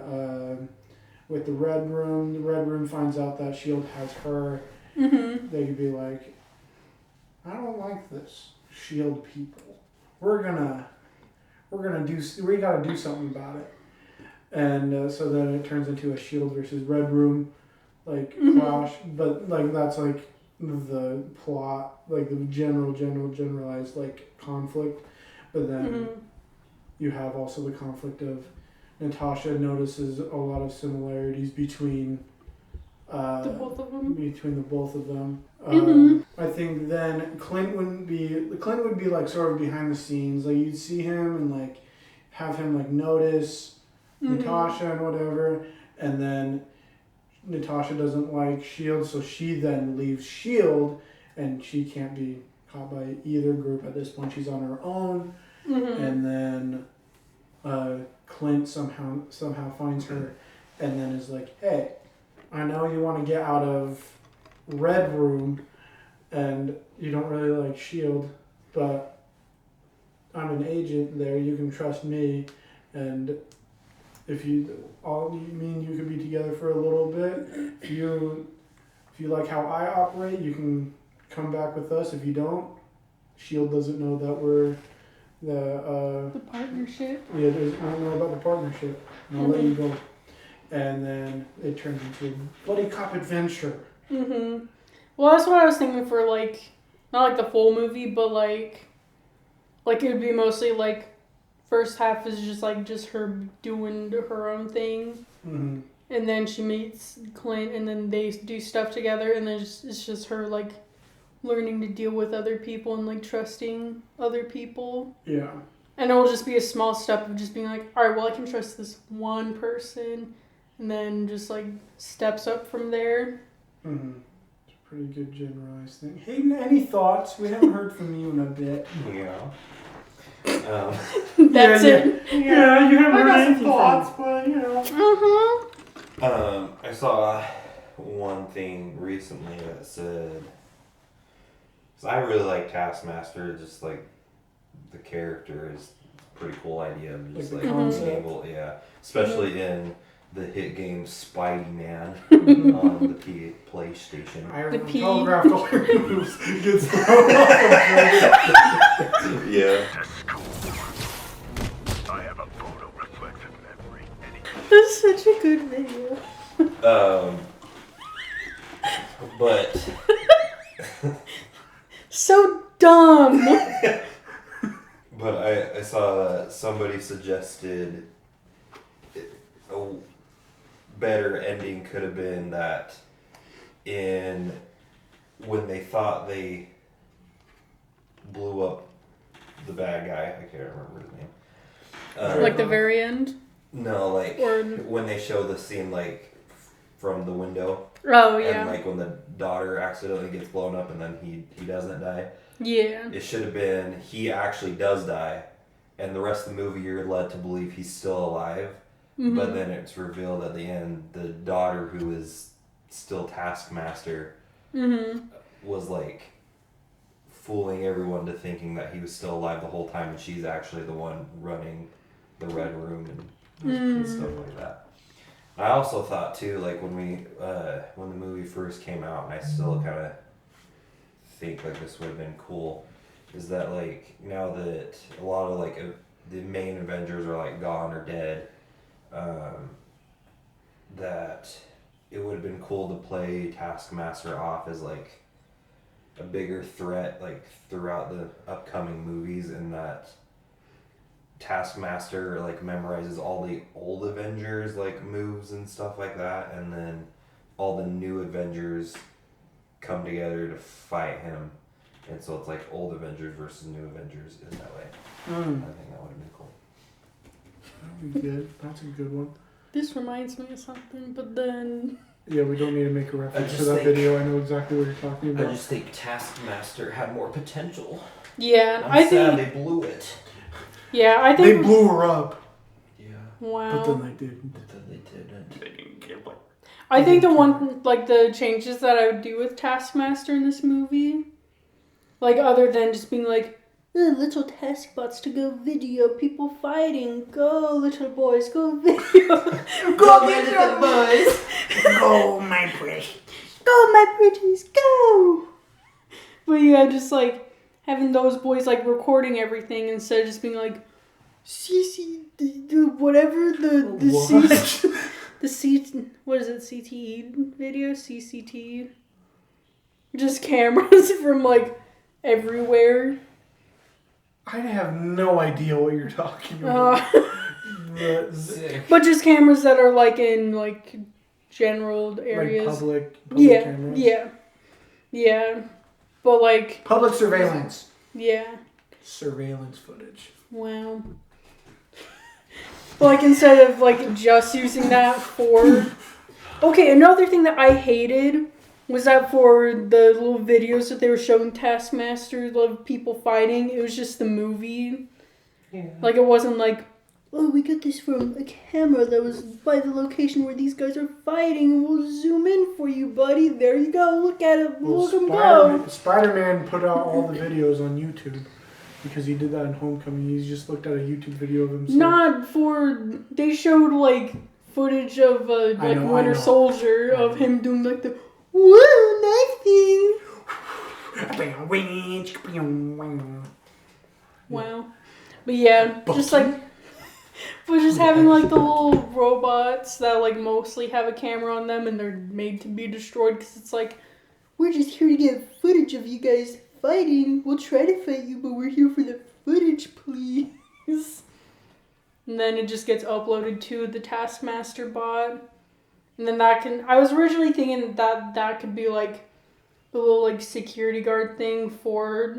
Red Room. The Red Room finds out that S.H.I.E.L.D. has her. Mm-hmm. They could be like, I don't like this S.H.I.E.L.D. people. We gotta do something about it. And so then it turns into a S.H.I.E.L.D. versus Red Room like clash, but like that's like the plot, like the generalized like conflict. But then you have also the conflict of Natasha notices a lot of similarities between The both of them. between the both of them. Mhm. I think then Clint would be like sort of behind the scenes. Like you'd see him and like have him like notice Natasha and whatever, and then Natasha doesn't like S.H.I.E.L.D., so she then leaves S.H.I.E.L.D. and she can't be caught by either group at this point. She's on her own, and then Clint somehow finds her, and then is like, "Hey, I know you want to get out of Red Room, and you don't really like S.H.I.E.L.D., but I'm an agent there. You can trust me, and if you could be together for a little bit. If you like how I operate, you can come back with us. If you don't, S.H.I.E.L.D. doesn't know that we're the partnership. Yeah, I don't know about the partnership. And I'll let you go." And then it turns into a buddy cop adventure. Mm-hmm. Well, that's what I was thinking for, like, not like the full movie, but like it would be mostly like first half is just her doing her own thing, and then she meets Clint, and then they do stuff together, and then it's just her like learning to deal with other people and like trusting other people. Yeah. And it'll just be a small step of just being like, all right, well, I can trust this one person, and then just like steps up from there. Mm-hmm. It's a pretty good generalized thing. Hayden, any thoughts? We haven't heard from you in a bit. Yeah. That's it. Yeah, you haven't I heard got some anything thoughts, from but you know. I saw one thing recently that said, because I really like Taskmaster, just like the character is a pretty cool idea of just Like like the being concept. able, yeah, especially in the hit game Spidey Man on the PlayStation. I The P. telegraphed all your moves. Gets thrown off of Yeah. I have a photo reflexive memory. That's such a good video. But So dumb. But I saw that somebody suggested a better ending could have been that when they thought they blew up the bad guy, I can't remember his name. Like the very end? No, like Or- when they show the scene like from the window. Oh, And yeah. like when the daughter accidentally gets blown up and then he doesn't die. Yeah. It should have been he actually does die, and the rest of the movie you're led to believe he's still alive. But then it's revealed at the end the daughter, who is still Taskmaster, was like fooling everyone to thinking that he was still alive the whole time, and she's actually the one running the Red Room and stuff like that. I also thought too, like when the movie first came out, and I still kind of think like this would have been cool, is that like now that a lot of like the main Avengers are like gone or dead, that it would have been cool to play Taskmaster off as like a bigger threat like throughout the upcoming movies, and that Taskmaster like memorizes all the old Avengers like moves and stuff like that, and then all the new Avengers come together to fight him, and so it's like old Avengers versus new Avengers in that way. I think that would have been cool. That'd be good. That's a good one. This reminds me of something, but then... Yeah, we don't need to make a reference to just that think- video. I know exactly what you're talking I about. just think Taskmaster had more potential. Yeah, I'm I sad think... they blew it. Yeah, I They think... blew her up, Yeah, Wow. but then they didn't. but then they didn't. They didn't get what. I think the one, like, the changes that I would do with Taskmaster in this movie, like, other than just being like, little task bots to go video people fighting. Go, little boys, go video. Go get it, boys! Go, my precious. Go, my pretties, go! But yeah, just, like, having those boys, like, recording everything instead of just being like, CC, whatever, what is it, CTE video? CCT? Just cameras from, like, everywhere. I have no idea what you're talking about. Sick. But just cameras that are, like, in, like, general areas. Like public yeah, cameras. yeah. But, like, Public surveillance. yeah. Surveillance footage. Wow. But, like, instead of, like, just using that for... Okay, another thing that I hated was that for the little videos that they were showing Taskmaster of people fighting, it was just the movie. Yeah. Like, it wasn't like, oh, we got this from a camera that was by the location where these guys are fighting, and we'll zoom in for you, buddy. There you go. Look at it. Well, Look 'em go. Spider-Man put out all the videos on YouTube because he did that in Homecoming. He's just looked at a YouTube video of himself. Not for... They showed, like, footage of, I like, know. Winter Soldier, I of know. him doing, like, the, whoa, nice thing. Wow. But yeah, just, like... But just having, like, the little robots that, like, mostly have a camera on them and they're made to be destroyed because it's like, we're just here to get footage of you guys fighting. We'll try to fight you, but we're here for the footage, please. And then it just gets uploaded to the Taskmaster bot. And then that can... I was originally thinking that could be, like, the little, like, security guard thing for,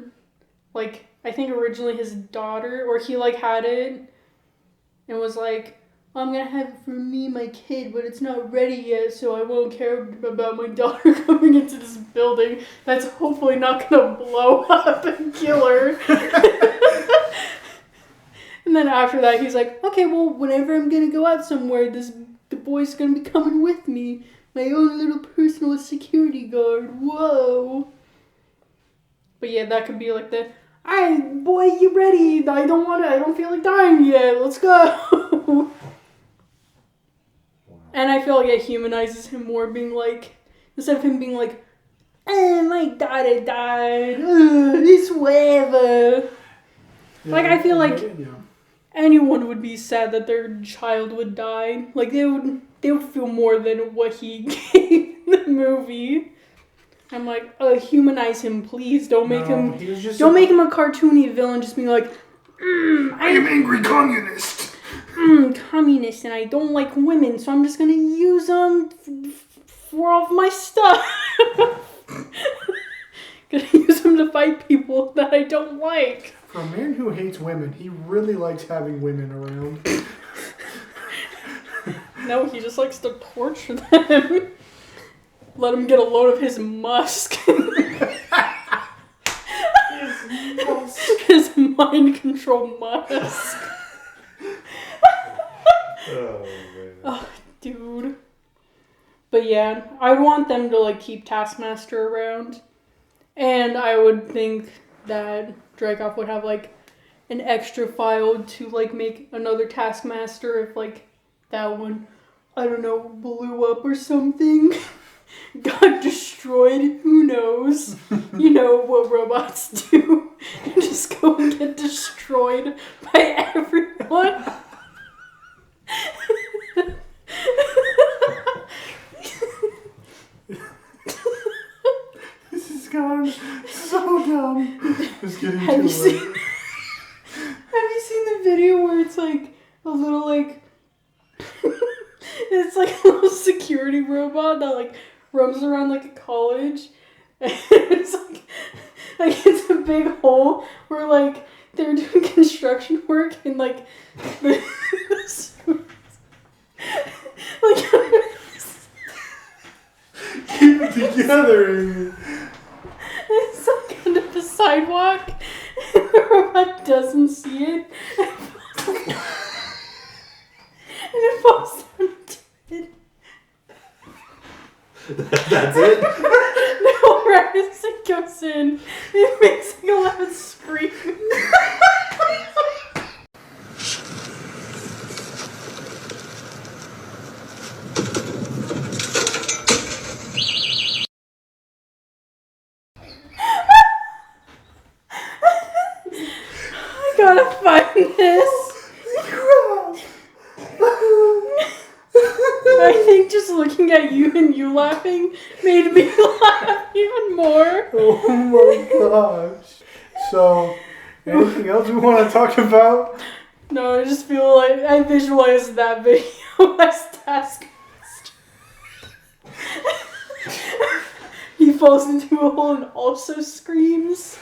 like, I think originally his daughter, or he, like, had it and was like, I'm gonna have it for me and my kid, but it's not ready yet, so I won't care about my daughter coming into this building that's hopefully not gonna blow up and kill her. And then after that, he's like, okay, well, whenever I'm gonna go out somewhere, the boy's gonna be coming with me. My own little personal security guard. Whoa. But yeah, that could be like the, alright, boy, you ready? I don't feel like dying yet. Let's go. And I feel like it humanizes him more, being like, instead of him being like, my daughter died. It's whatever. Yeah, Like, I feel like yeah. anyone would be sad that their child would die. Like, they would feel more than what he gave in the movie. I'm like, humanize him, please. Don't make him He was just make him a cartoony villain, just being like, I am angry communist. communist, and I don't like women, so I'm just gonna use them for all of my stuff. Gonna use them to fight people that I don't like. For a man who hates women, he really likes having women around. No, he just likes to torture them. Let him get a load of his musk. His mind control musk. Oh man. Oh, dude. But yeah, I would want them to, like, keep Taskmaster around. And I would think that Dreykov would have, like, an extra file to, like, make another Taskmaster if, like, that one I don't know, blew up or something, got destroyed, who knows? You know what robots do. Just go and get destroyed by everyone. This is going so dumb. It's getting Have too you seen? late. Have you seen the video where it's like a little like it's like a little security robot that like roams around like a college, and it's like it's a big hole where like they're doing construction work and like the like Keep it together. it's like under the sidewalk and the robot doesn't see it and it falls down into it. That's it? No, right as it goes in, it makes like a loud scream. I gotta find this. I think just looking at you and you laughing made me laugh even more. Oh my gosh. So, anything else we want to talk about? No, I just feel like I visualized that video as Taskmaster. He falls into a hole and also screams.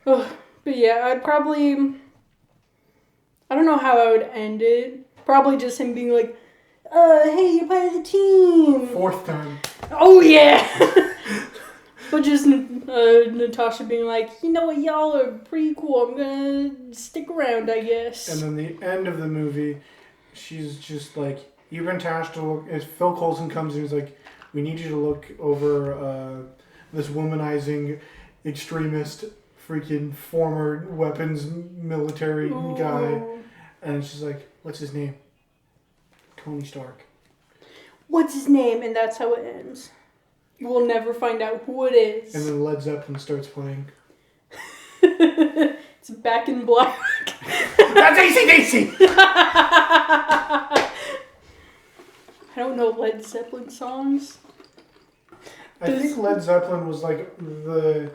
Ugh, but yeah, I'd probably... I don't know how I would end it. Probably just him being like, hey, you're part of the team. Fourth time. Oh, yeah. But just Natasha being like, you know what, y'all are pretty cool. I'm gonna stick around, I guess. And then the end of the movie, she's just like, you've been tasked to look, as Phil Coulson comes in, he's like, we need you to look over this womanizing extremist freaking former weapons military guy. And she's like, what's his name? Tony Stark. What's his name? And that's how it ends. You will never find out who it is. And then Led Zeppelin starts playing. It's Back in Black. That's AC/DC! I don't know Led Zeppelin songs. I think Led Zeppelin was like the...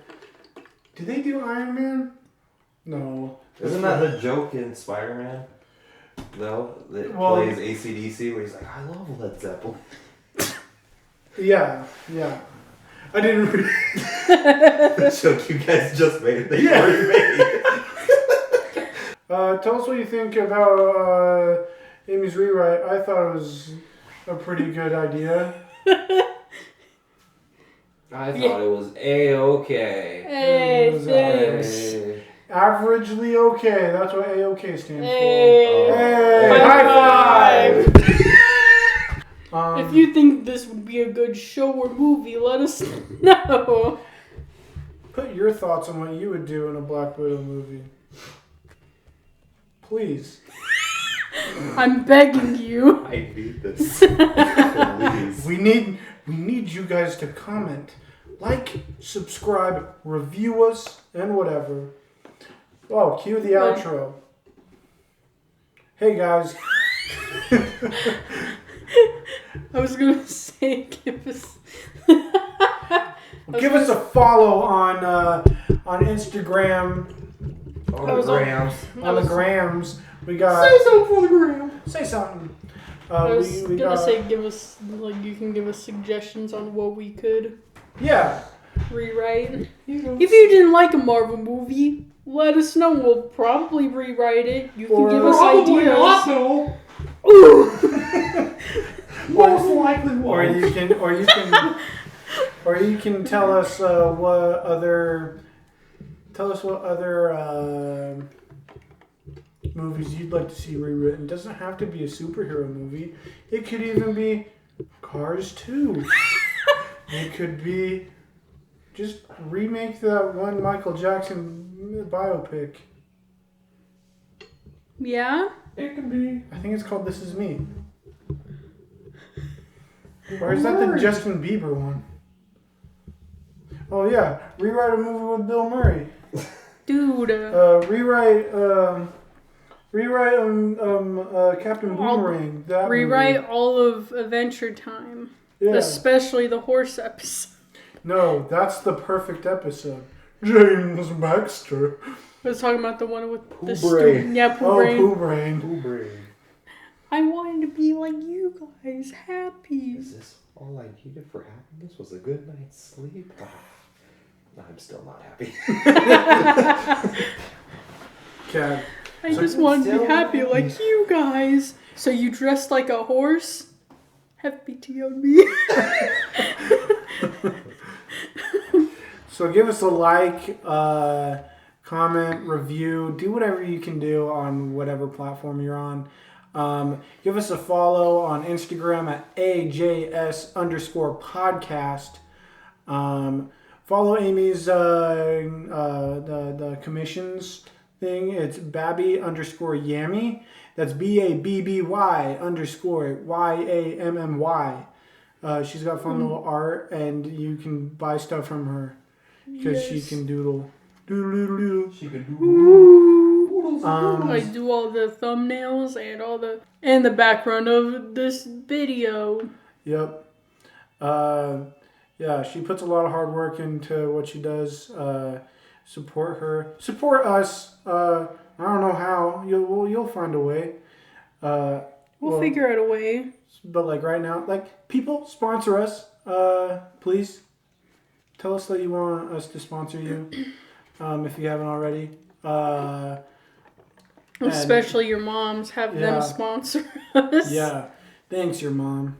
Did they do Iron Man? No. Isn't that the joke in Spider-Man? Though? That plays AC/DC where he's like, I love Led Zeppelin. Yeah. I didn't read The joke you guys just made. They already made. Tell us what you think about Amy's rewrite. I thought it was a pretty good idea. I thought it was A-okay. Hey, was thanks. Hey. Averagely okay. That's what A-OK stands Hey. for. Hey, High high five! If you think this would be a good show or movie, let us know. Put your thoughts on what you would do in a Black Widow movie. Please. I'm begging you. I need this. Please. We need you guys to comment, like, subscribe, review us, and whatever. Oh, cue the Right. outro. Hey guys. I was gonna say give us. Give us a follow on Instagram, On I the was on- grams. on the grams. We got Say something for the gram. say something. I was We gonna got, say give us you can give us suggestions on what we could yeah. rewrite. If you didn't like a Marvel movie, let us know. We'll probably rewrite it. You can Or- give us Probably ideas. not, Ooh. Most likely won't. Or you can tell us what other movies you'd like to see rewritten. It doesn't have to be a superhero movie. It could even be Cars 2. It could be just remake that one Michael Jackson biopic. Yeah. It can be. I think it's called This Is Me. Or is that the Justin Bieber one? Oh yeah, rewrite a movie with Bill Murray. Dude. Rewrite Captain Boomerang. That Rewrite movie. all of Adventure Time. Yeah. Especially the horse episode. No, that's the perfect episode. James Baxter. I was talking about the one with the Brain. Yeah, Pooh Oh, Brain. Pooh Brain. Ooh, brain. I wanted to be like you guys, happy. Is this all I needed for happiness? Was a good night's sleep? I'm still not happy. Okay. I just wanted to be happy like you guys. So you dressed like a horse? Happy on me. So give us a like, comment, review, do whatever you can do on whatever platform you're on. Give us a follow on Instagram at AJS_podcast. Follow Amy's the commissions thing. It's Babby_Yammy. That's BABBY_YAMMY. She's got fun little art, and you can buy stuff from her because she can doodle. Doodle. She could I do all the thumbnails and the background of this video. Yep. Yeah, she puts a lot of hard work into what she does. Support her. Support us. I don't know how. You'll find a way. We'll figure out a way. But like right now, like people sponsor us. Please tell us that you want us to sponsor you. If you haven't already. Especially your moms, have them sponsor us. Yeah. Thanks, your mom.